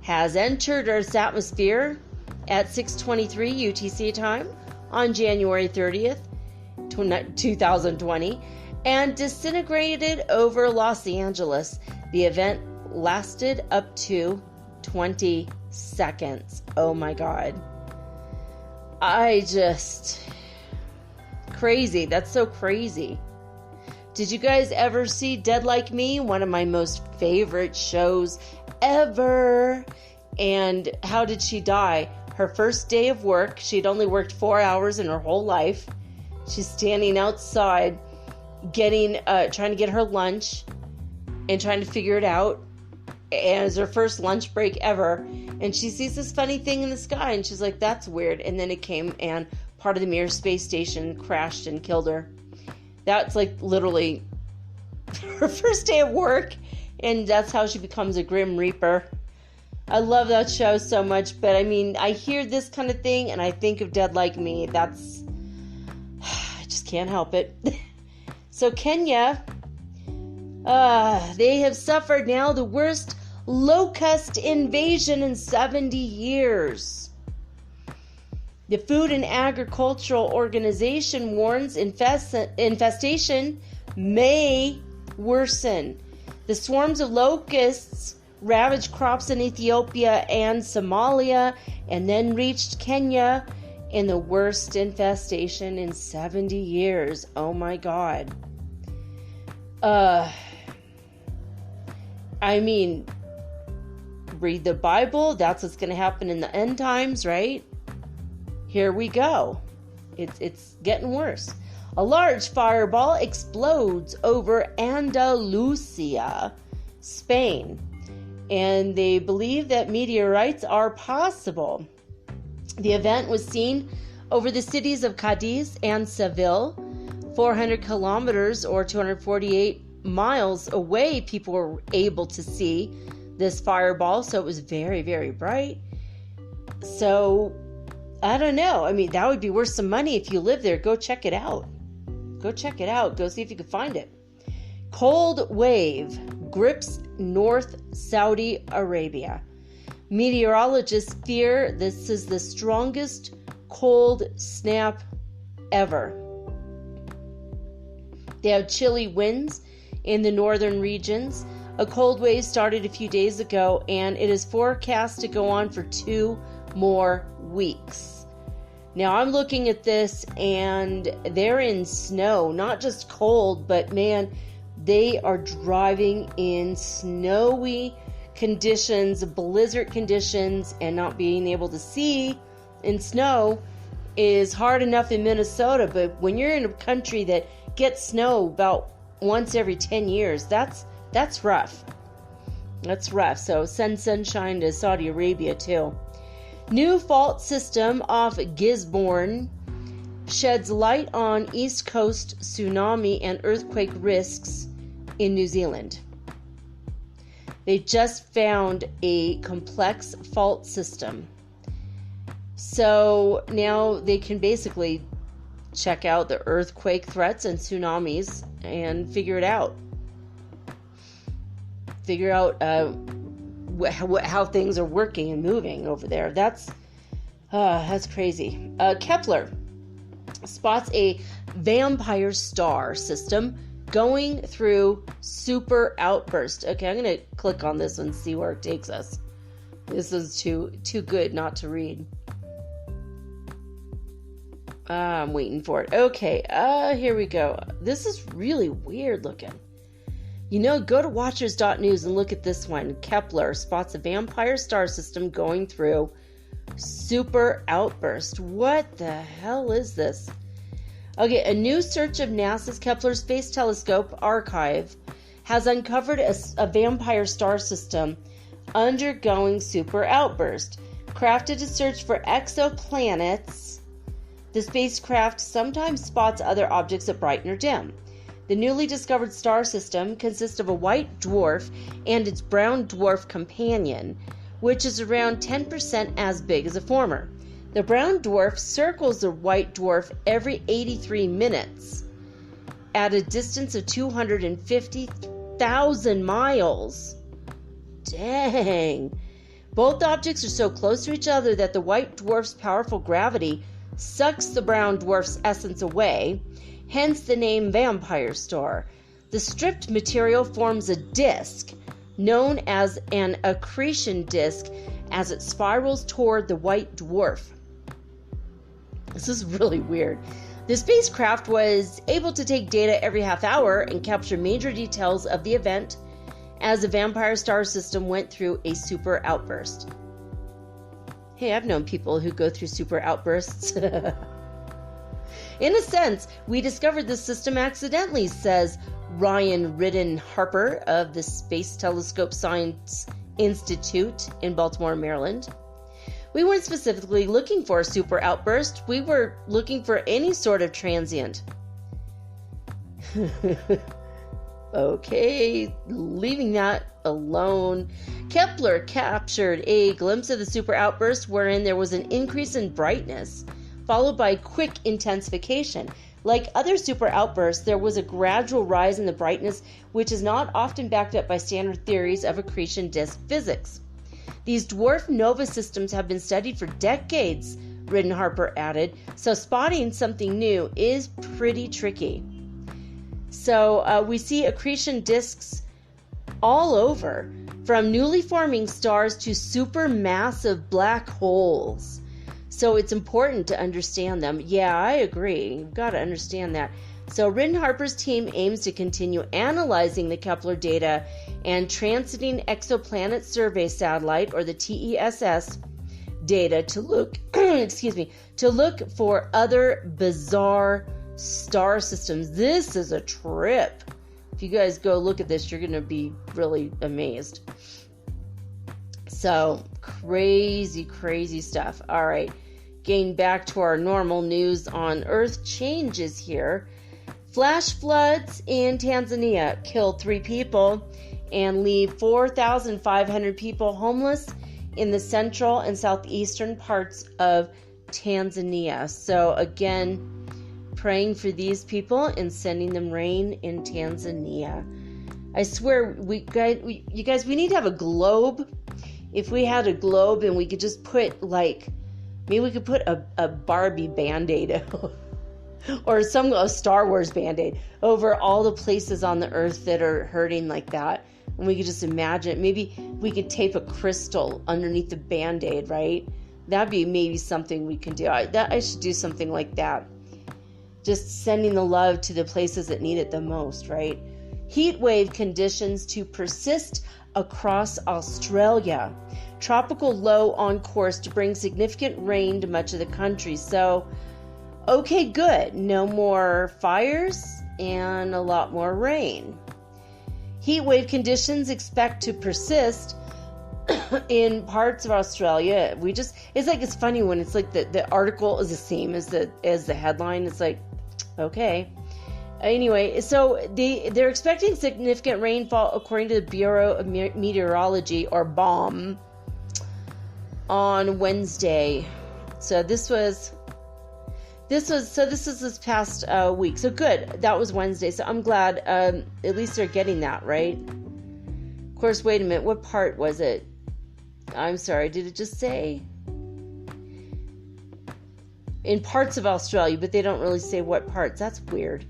has entered Earth's atmosphere at 6:23 UTC time on January 30th, 2020, and disintegrated over Los Angeles. The event lasted up to 20 seconds. Oh my God. Crazy. That's so crazy. Did you guys ever see Dead Like Me? One of my most favorite shows ever. And how did she die? Her first day of work, she'd only worked 4 hours in her whole life. She's standing outside trying to get her lunch and trying to figure it out. And it's her first lunch break ever. And she sees this funny thing in the sky and she's like, that's weird. And then it came and part of the Mir space station crashed and killed her. That's like literally her first day of work, and that's how she becomes a Grim Reaper. I love that show so much, but I mean, I hear this kind of thing and I think of Dead Like Me. I just can't help it. So Kenya, they have suffered now the worst locust invasion in 70 years. The Food and Agricultural Organization warns infestation may worsen. The swarms of locusts ravaged crops in Ethiopia and Somalia and then reached Kenya in the worst infestation in 70 years. Oh my God. I mean, read the Bible. That's what's going to happen in the end times, right? Here we go. It's getting worse. A large fireball explodes over Andalusia, Spain, and they believe that meteorites are possible. The event was seen over the cities of Cadiz and Seville, 400 kilometers or 248 miles away. People were able to see this fireball, so it was very, very bright. So, I don't know. I mean, that would be worth some money if you live there. Go check it out. Go check it out. Go see if you can find it. Cold wave grips North Saudi Arabia. Meteorologists fear this is the strongest cold snap ever. They have chilly winds in the northern regions. A cold wave started a few days ago, and it is forecast to go on for 2 more weeks. Now I'm looking at this and they're in snow, not just cold, but man, they are driving in snowy conditions, blizzard conditions, and not being able to see in snow is hard enough in Minnesota. But when you're in a country that gets snow about once every 10 years, that's rough. That's rough. So send sunshine to Saudi Arabia too. New fault system off Gisborne sheds light on East Coast tsunami and earthquake risks in New Zealand. They just found a complex fault system. So now they can basically check out the earthquake threats and tsunamis and figure it out. Figure out how things are working and moving over there. That's crazy. Kepler spots a vampire star system going through super outburst. Okay, I'm going to click on this and see where it takes us. This is too good not to read. I'm waiting for it. Okay, here we go. This is really weird looking. You know, go to watchers.news and look at this one. Kepler spots a vampire star system going through super outburst. What the hell is this? Okay, a new search of NASA's Kepler Space Telescope archive has uncovered a vampire star system undergoing super outburst. Crafted to search for exoplanets, the spacecraft sometimes spots other objects that brighten or dim. The newly discovered star system consists of a white dwarf and its brown dwarf companion, which is around 10% as big as a former. The brown dwarf circles the white dwarf every 83 minutes at a distance of 250,000 miles. Dang! Both objects are so close to each other that the white dwarf's powerful gravity sucks the brown dwarf's essence away, hence the name vampire star. The stripped material forms a disk known as an accretion disk as it spirals toward the white dwarf. This is really weird. The spacecraft was able to take data every half hour and capture major details of the event as the vampire star system went through a super outburst. Hey, I've known people who go through super outbursts. In a sense, we discovered this system accidentally, says Ryan Ridden-Harper of the Space Telescope Science Institute in Baltimore, Maryland. We weren't specifically looking for a super outburst. We were looking for any sort of transient. Okay, leaving that alone. Kepler captured a glimpse of the super outburst wherein there was an increase in brightness, followed by quick intensification. Like other super outbursts, there was a gradual rise in the brightness, which is not often backed up by standard theories of accretion disk physics. These dwarf nova systems have been studied for decades Ridden-Harper added. So spotting something new is pretty tricky. So we see accretion disks all over, from newly forming stars to supermassive black holes. So it's important to understand them. Yeah, I agree. You've got to understand that. So Ridden-Harper's team aims to continue analyzing the Kepler data and Transiting Exoplanet Survey Satellite, or the TESS, data to look to look for other bizarre star systems. This is a trip. If you guys go look at this, you're going to be really amazed. So crazy stuff. All right, getting back to our normal news on Earth changes here. Flash floods in Tanzania killed 3 people and leave 4,500 people homeless in the central and southeastern parts of Tanzania. So again, praying for these people and sending them rain in Tanzania. I swear, you guys, we need to have a globe. If we had a globe and we could just put, like, maybe we could put a Barbie Band-Aid or a Star Wars Band-Aid over all the places on the earth that are hurting like that. And we could just imagine, maybe we could tape a crystal underneath the Band-Aid, right? That'd be maybe something we can do. I should do something like that. Just sending the love to the places that need it the most, right? Heat wave conditions to persist across Australia. Tropical low on course to bring significant rain to much of the country. So, okay, good. No more fires and a lot more rain. Heat wave conditions expect to persist in parts of Australia. It's funny when it's like the article is the same as the headline. It's like, okay. Anyway, so they're expecting significant rainfall according to the Bureau of Meteorology, or BOM, on Wednesday. So this was this past week. So good. That was Wednesday. So I'm glad at least they're getting that, right? Of course, wait a minute. What part was it? I'm sorry. Did it just say? In parts of Australia, but they don't really say what parts. That's weird.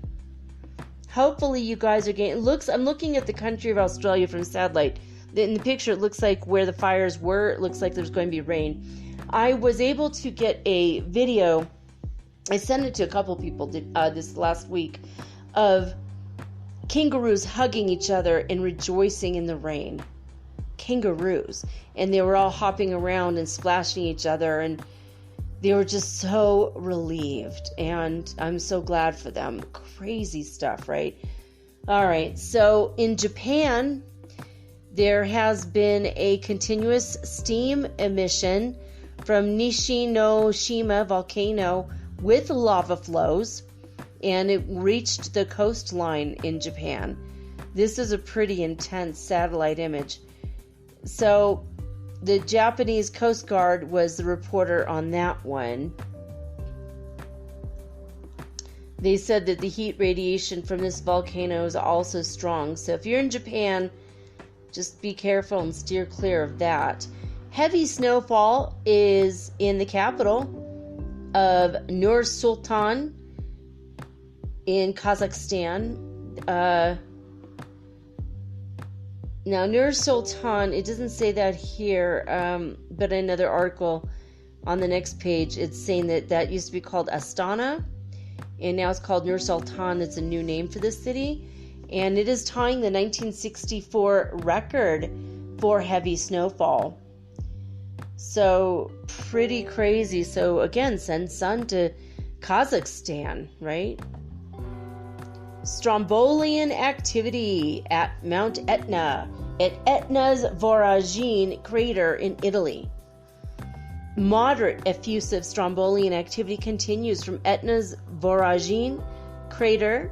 Hopefully you guys are getting... I'm looking at the country of Australia from satellite. In the picture, it looks like where the fires were. It looks like there's going to be rain. I was able to get a video... I sent it to a couple people this last week of kangaroos hugging each other and rejoicing in the rain. Kangaroos. And they were all hopping around and splashing each other, and they were just so relieved. And I'm so glad for them. Crazy stuff, right? All right. So in Japan, there has been a continuous steam emission from Nishinoshima volcano with lava flows, and it reached the coastline in Japan. This is a pretty intense satellite image. So the Japanese Coast Guard was the reporter on that one. They said that the heat radiation from this volcano is also strong. So if you're in Japan, just be careful and steer clear of that. Heavy snowfall is in the capital of Nur Sultan in Kazakhstan. Now, Nur Sultan, it doesn't say that here, but in another article on the next page, it's saying that used to be called Astana, and now it's called Nur Sultan. It's a new name for this city, and it is tying the 1964 record for heavy snowfall. So, pretty crazy. So, again, send sun to Kazakhstan, right? Strombolian activity at Mount Etna, at Etna's Voragine crater in Italy. Moderate effusive Strombolian activity continues from Etna's Voragine crater,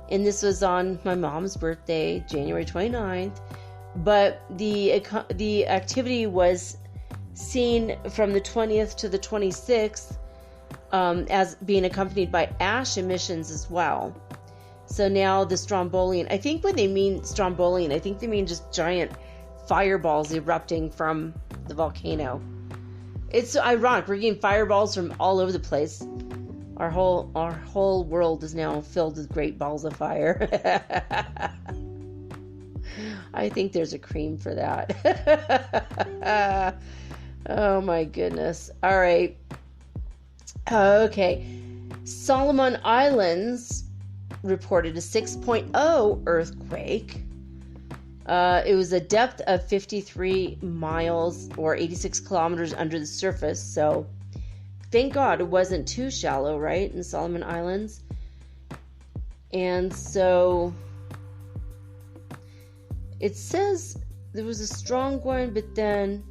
and this was on my mom's birthday, January 29th, but the activity was seen from the 20th to the 26th as being accompanied by ash emissions as well. So now the Strombolian, I think when they mean Strombolian, I think they mean just giant fireballs erupting from the volcano. It's ironic. We're getting fireballs from all over the place. Our whole world is now filled with great balls of fire. I think there's a cream for that. Oh my goodness. All right. Okay. Solomon Islands reported a 6.0 earthquake. It was a depth of 53 miles or 86 kilometers under the surface. So thank God it wasn't too shallow, right, in Solomon Islands. And so it says there was a strong one, but then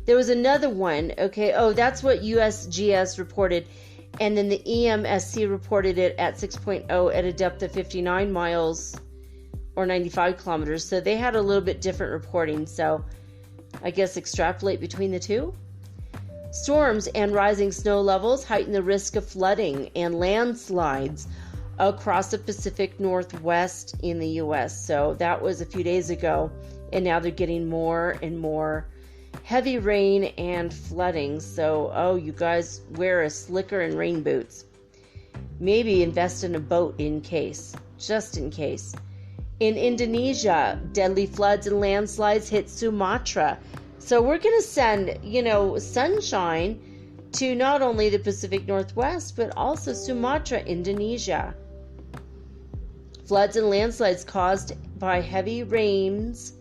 there was another one. Okay. Oh, that's what USGS reported. And then the EMSC reported it at 6.0 at a depth of 59 miles or 95 kilometers. So they had a little bit different reporting. So I guess extrapolate between the two. Storms and rising snow levels heighten the risk of flooding and landslides across the Pacific Northwest in the U.S. So that was a few days ago. And now they're getting more and more heavy rain and flooding. So, you guys wear a slicker and rain boots. Maybe invest in a boat just in case. In Indonesia, deadly floods and landslides hit Sumatra. So we're going to send, sunshine to not only the Pacific Northwest, but also Sumatra, Indonesia. Floods and landslides caused by heavy rains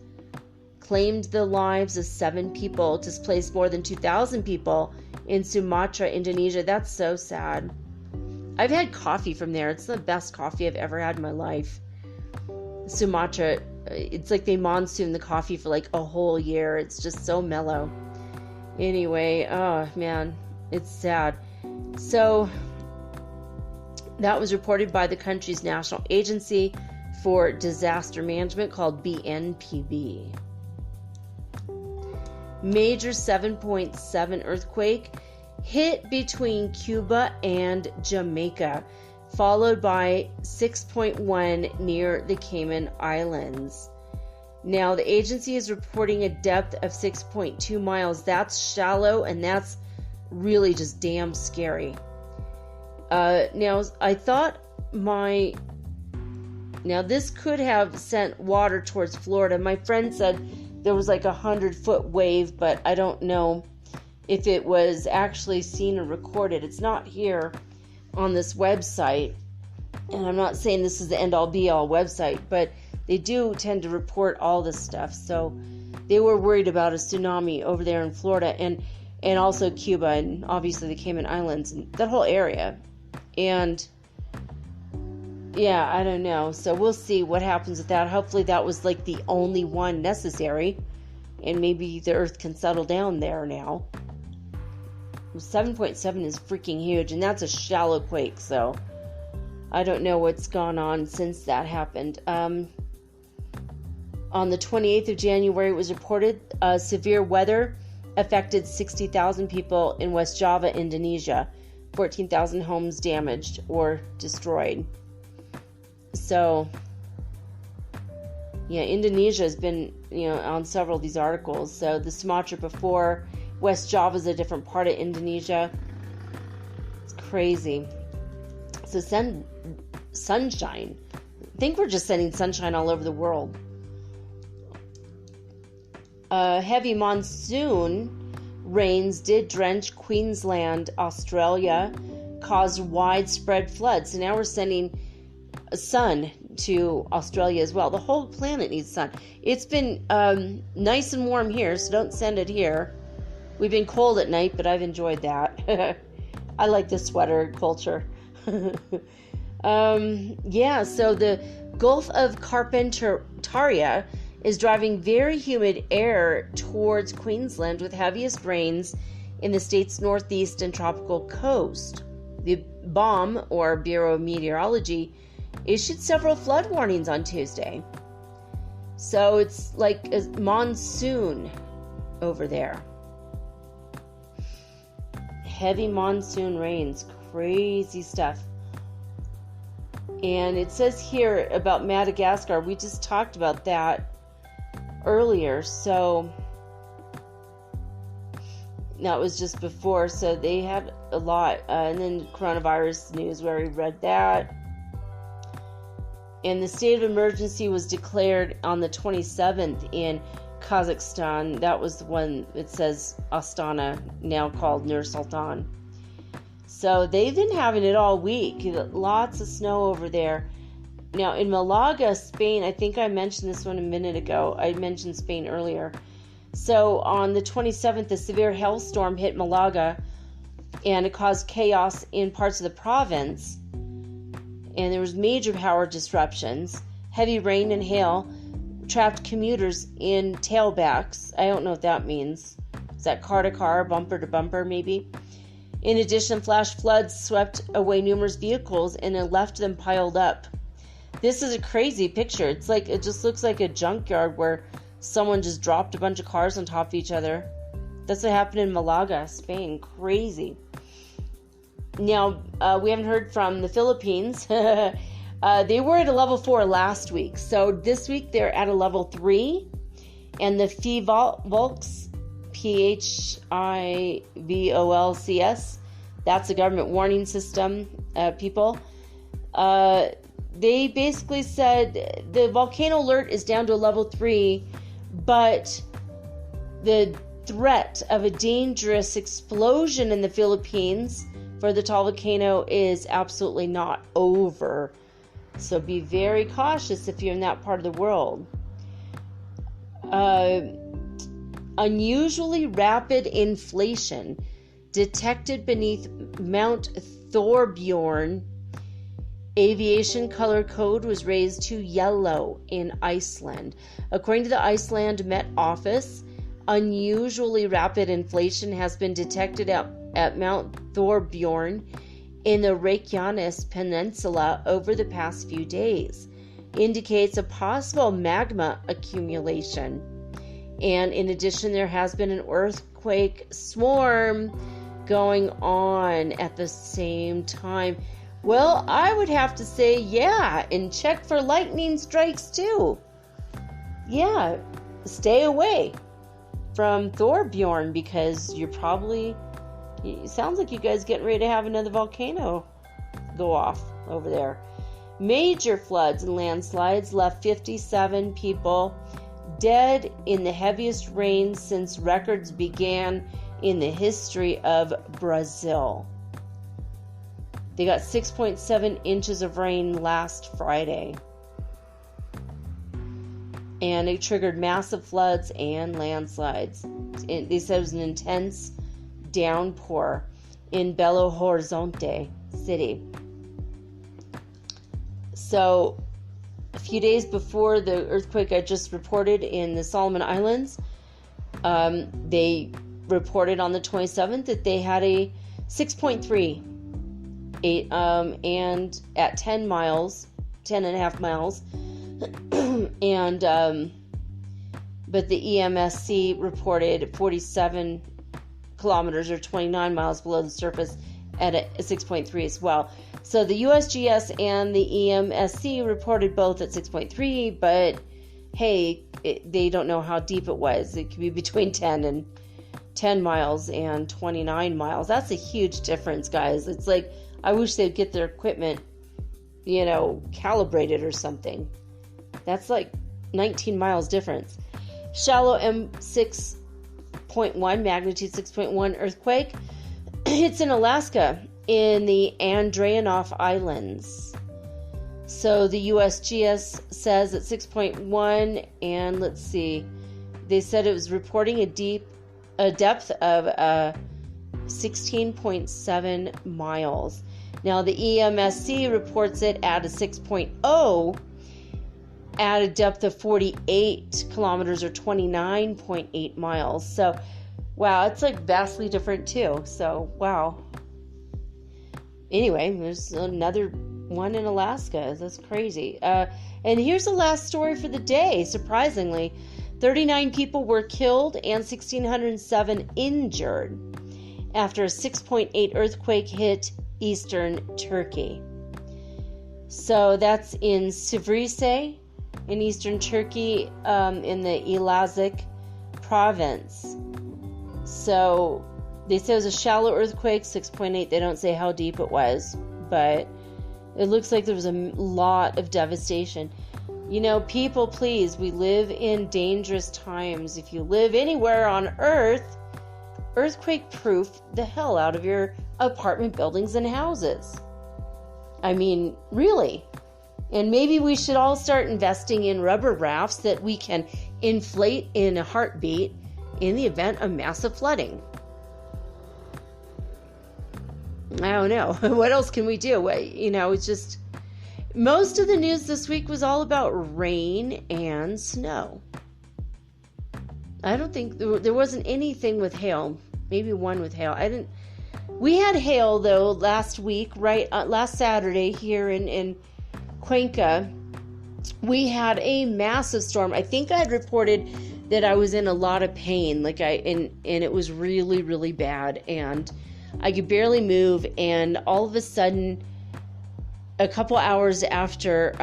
claimed the lives of 7 people, displaced more than 2,000 people in Sumatra, Indonesia. That's so sad. I've had coffee from there. It's the best coffee I've ever had in my life. Sumatra, it's like they monsoon the coffee for like a whole year. It's just so mellow. Anyway, oh man, it's sad. So that was reported by the country's National Agency for Disaster Management called BNPB. Major 7.7 earthquake hit between Cuba and Jamaica, followed by 6.1 near the Cayman Islands. Now, the agency is reporting a depth of 6.2 miles. That's shallow, and that's really just damn scary. Now, I thought now this could have sent water towards Florida. My friend said there was like 100-foot wave, but I don't know if it was actually seen or recorded. It's not here on this website, and I'm not saying this is the end-all be-all website, but they do tend to report all this stuff. So they were worried about a tsunami over there in Florida and also Cuba and obviously the Cayman Islands and that whole area. And yeah, I don't know. So we'll see what happens with that. Hopefully that was like the only one necessary, and maybe the earth can settle down there now. 7.7 is freaking huge, and that's a shallow quake, so I don't know what's gone on since that happened. On the 28th of January, it was reported severe weather affected 60,000 people in West Java, Indonesia. 14,000 homes damaged or destroyed. So, yeah, Indonesia has been, on several of these articles. So the Sumatra before, West Java is a different part of Indonesia. It's crazy. So send sunshine. I think we're just sending sunshine all over the world. Heavy monsoon rains did drench Queensland, Australia, caused widespread floods. So now we're sending sun to Australia as well. The whole planet needs sun. It's been nice and warm here, so don't send it here. We've been cold at night, but I've enjoyed that. I like the sweater culture. So the Gulf of Carpentaria is driving very humid air towards Queensland with heaviest rains in the state's northeast and tropical coast. The BOM, or Bureau of Meteorology, issued several flood warnings on Tuesday. So it's like a monsoon over there. Heavy monsoon rains, crazy stuff. And it says here about Madagascar, we just talked about that earlier. So that was just before, so they had a lot. And then coronavirus news, where we read that. And the state of emergency was declared on the 27th in Kazakhstan. That was the one, it says Astana, now called Nur Sultan. So they've been having it all week. Lots of snow over there. Now in Malaga, Spain, I think I mentioned this one a minute ago. I mentioned Spain earlier. So on the 27th, a severe hailstorm hit Malaga, and it caused chaos in parts of the province. And there was major power disruptions. Heavy rain and hail trapped commuters in tailbacks. I don't know what that means. Is that car to car, bumper to bumper, maybe? In addition, flash floods swept away numerous vehicles and it left them piled up. This is a crazy picture. It's like, it just looks like a junkyard where someone just dropped a bunch of cars on top of each other. That's what happened in Malaga, Spain. Crazy. Now, we haven't heard from the Philippines. They were at a level 4 last week. So this week they're at a level 3. And the PHIVOLCS, PHIVOLCS, that's a government warning system, people. They basically said the volcano alert is down to a level 3, but the threat of a dangerous explosion in the Philippines for the tall volcano is absolutely not over. So be very cautious if you're in that part of the world. Unusually rapid inflation detected beneath Mount Thorbjorn. Aviation color code was raised to yellow in Iceland. According to the Iceland Met Office, unusually rapid inflation has been detected at Mount Thorbjorn in the Reykjanes Peninsula over the past few days. Indicates a possible magma accumulation. And in addition, there has been an earthquake swarm going on at the same time. Well, I would have to say, yeah, and check for lightning strikes too. Yeah, stay away from Thorbjorn because you're probably, it sounds like you guys getting ready to have another volcano go off over there. Major floods and landslides left 57 people dead in the heaviest rain since records began in the history of Brazil. They got 6.7 inches of rain last Friday. And it triggered massive floods and landslides. They said it was an intense downpour in Belo Horizonte city. So, a few days before the earthquake I just reported in the Solomon Islands, they reported on the 27th that they had a 6.3, and at 10 and a half miles, and but the EMSC reported 47 kilometers or 29 miles below the surface at a 6.3 as well. So the USGS and the EMSC reported both at 6.3, but hey, they don't know how deep it was. It could be between 10 miles and 29 miles. That's a huge difference, guys. It's like, I wish they'd get their equipment, calibrated or something. That's like 19 miles difference. Shallow M6.1, magnitude 6.1 earthquake. It's in Alaska, in the Andreanof Islands. So the USGS says at 6.1, and let's see, they said it was reporting a depth of 16.7 miles. Now the EMSC reports it at a 6.0 at a depth of 48 kilometers or 29.8 miles. So, wow, it's like vastly different too. So, wow. Anyway, there's another one in Alaska. That's crazy. And here's the last story for the day. Surprisingly, 39 people were killed and 1,607 injured after a 6.8 earthquake hit eastern Turkey. So that's in Sivrice in eastern Turkey, in the Elazığ province. So They say it was a shallow earthquake, 6.8. They don't say how deep it was, but it looks like there was a lot of devastation. You know, people, please, we live in dangerous times. If you live anywhere on Earth, earthquake-proof the hell out of your apartment buildings and houses. I mean, really. And maybe we should all start investing in rubber rafts that we can inflate in a heartbeat in the event of massive flooding. I don't know. What else can we do? You know, it's just... Most of the news this week was all about rain and snow. I don't think... There wasn't anything with hail. Maybe one with hail. We had hail, though, last week, right? Last Saturday here in Cuenca. We had a massive storm. I think I had reported that I was in a lot of pain. And it was really, really bad. And I could barely move, and all of a sudden, a couple hours after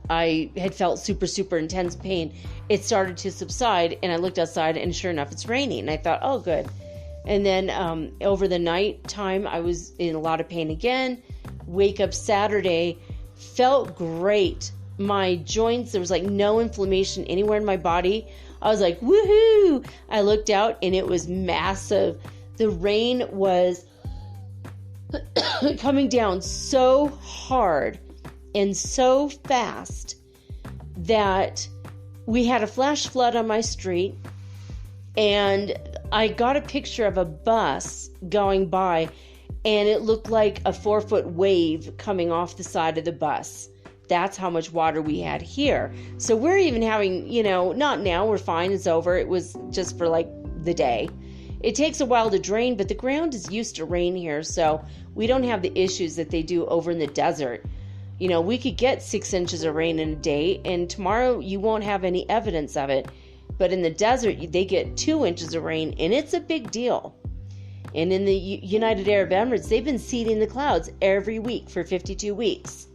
I had felt super, super intense pain, it started to subside, and I looked outside, and sure enough, it's raining. And I thought, oh, good. And then over the night time, I was in a lot of pain again. Wake up Saturday, felt great. My joints, there was like no inflammation anywhere in my body. I was like, woohoo! I looked out, and it was massive. The rain was coming down so hard and so fast that we had a flash flood on my street, and I got a picture of a bus going by, and it looked like a 4-foot wave coming off the side of the bus. That's how much water we had here. So we're even having, you know, not now, we're fine, it's over. It was just for like the day. It takes a while to drain, but the ground is used to rain here, so we don't have the issues that they do over in the desert. You know, we could get 6 inches of rain in a day, and tomorrow you won't have any evidence of it. But in the desert, they get 2 inches of rain, and it's a big deal. And in the United Arab Emirates, they've been seeding the clouds every week for 52 weeks.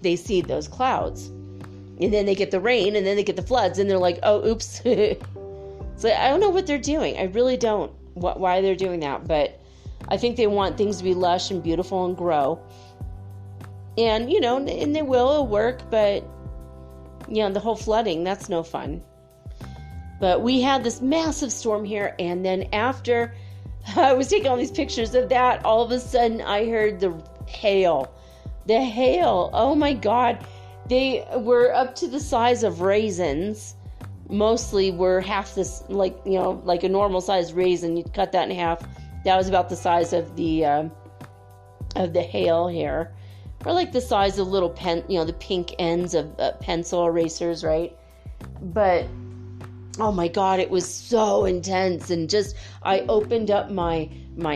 They seed those clouds. And then they get the rain, and then they get the floods, and they're like, oh, oops. So I don't know what they're doing. I really don't. Why they're doing that, but I think they want things to be lush and beautiful and grow. And, you know, and they will, it'll work, but, you know, the whole flooding, that's no fun. But we had this massive storm here, and then after I was taking all these pictures of that, all of a sudden I heard the hail. The hail, oh my God. They were up to the size of raisins. Mostly were half this, like, you know, like a normal sized raisin. You'd cut that in half. That was about the size of the hail here, or like the size of little the pink ends of pencil erasers, right? But oh my God, it was so intense, and just I opened up my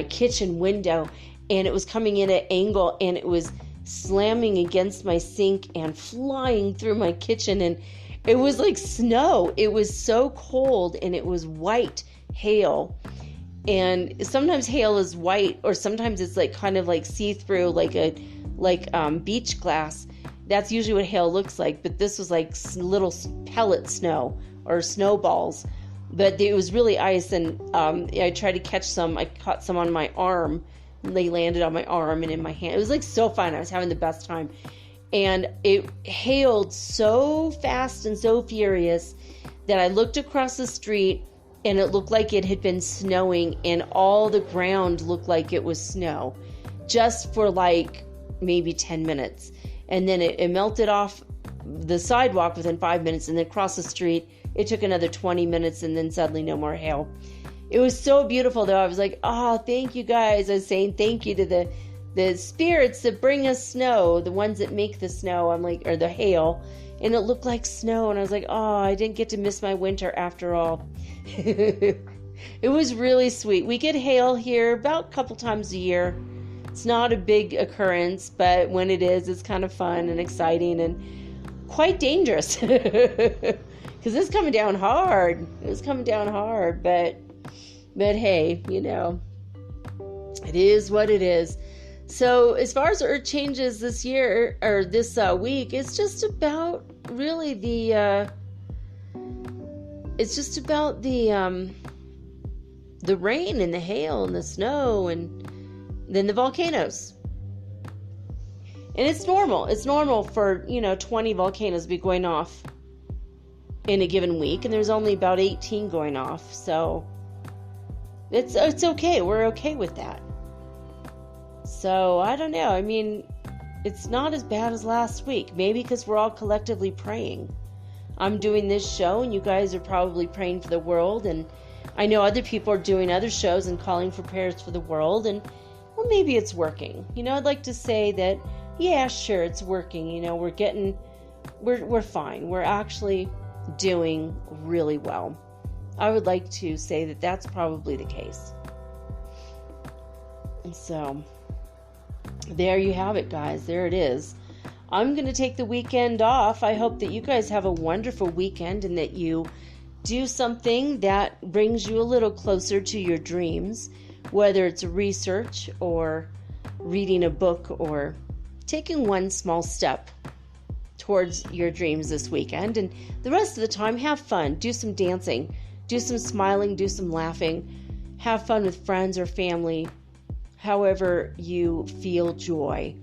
kitchen window, and it was coming in at an angle, and it was slamming against my sink and flying through my kitchen, and it was like snow. It was so cold, and it was white hail. And sometimes hail is white, or sometimes it's like kind of like see-through, like beach glass. That's usually what hail looks like. But this was like little pellet snow or snowballs. But it was really ice, and I tried to catch some. I caught some on my arm. They landed on my arm and in my hand. It was like so fun. I was having the best time. And it hailed so fast and so furious that I looked across the street, and it looked like it had been snowing, and all the ground looked like it was snow, just for like maybe 10 minutes. And then it melted off the sidewalk within 5 minutes, and then across the street, it took another 20 minutes, and then suddenly no more hail. It was so beautiful, though. I was like, oh, thank you guys. I was saying thank you to the spirits that bring us snow, the ones that make the snow. I'm like, or the hail, and it looked like snow, and I was like, oh, I didn't get to miss my winter after all. It was really sweet. We get hail here about a couple times a year. It's not a big occurrence, but when it is, it's kind of fun and exciting and quite dangerous, because it's coming down hard. It was coming down hard, but hey, you know, it is what it is. So as far as earth changes this year, or this week, it's just about really the rain and the hail and the snow, and then the volcanoes. And it's normal. It's normal for, 20 volcanoes to be going off in a given week, and there's only about 18 going off. So it's okay. We're okay with that. So I don't know. I mean, it's not as bad as last week. Maybe because we're all collectively praying. I'm doing this show, and you guys are probably praying for the world, and I know other people are doing other shows and calling for prayers for the world, and well, maybe it's working. I'd like to say that, yeah, sure, it's working. We're fine. We're actually doing really well. I would like to say that that's probably the case. And so, there you have it, guys. There it is. I'm going to take the weekend off. I hope that you guys have a wonderful weekend and that you do something that brings you a little closer to your dreams, whether it's research or reading a book or taking one small step towards your dreams this weekend. And the rest of the time, have fun. Do some dancing. Do some smiling. Do some laughing. Have fun with friends or family. However you feel joy.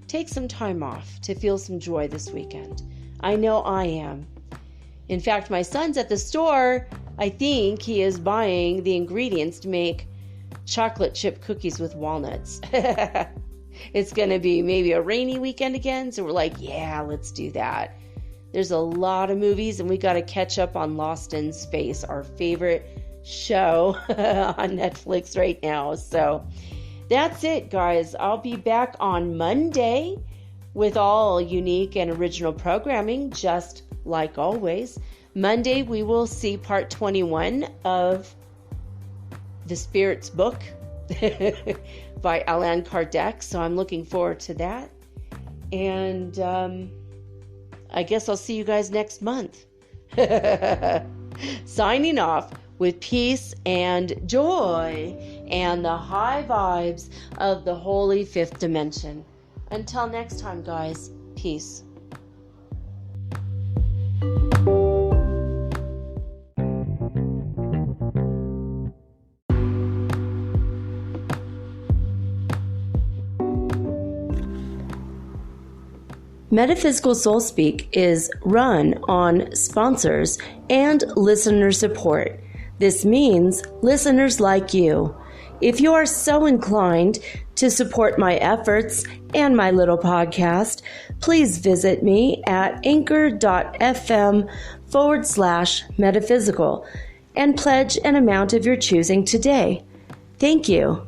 Take some time off to feel some joy this weekend. I know I am. In fact, my son's at the store. I think he is buying the ingredients to make chocolate chip cookies with walnuts. It's going to be maybe a rainy weekend again, so we're like, yeah, let's do that. There's a lot of movies, and we got to catch up on Lost in Space, our favorite show on Netflix right now. So that's it, guys. I'll be back on Monday with all unique and original programming, just like always. Monday, we will see part 21 of The Spirit's Book by Allan Kardec. So I'm looking forward to that. And I guess I'll see you guys next month. Signing off with peace and joy and the high vibes of the holy fifth dimension. Until next time, guys, peace. Metaphysical Soul Speak is run on sponsors and listener support. This means listeners like you. If you are so inclined to support my efforts and my little podcast, please visit me at anchor.fm/metaphysical and pledge an amount of your choosing today. Thank you.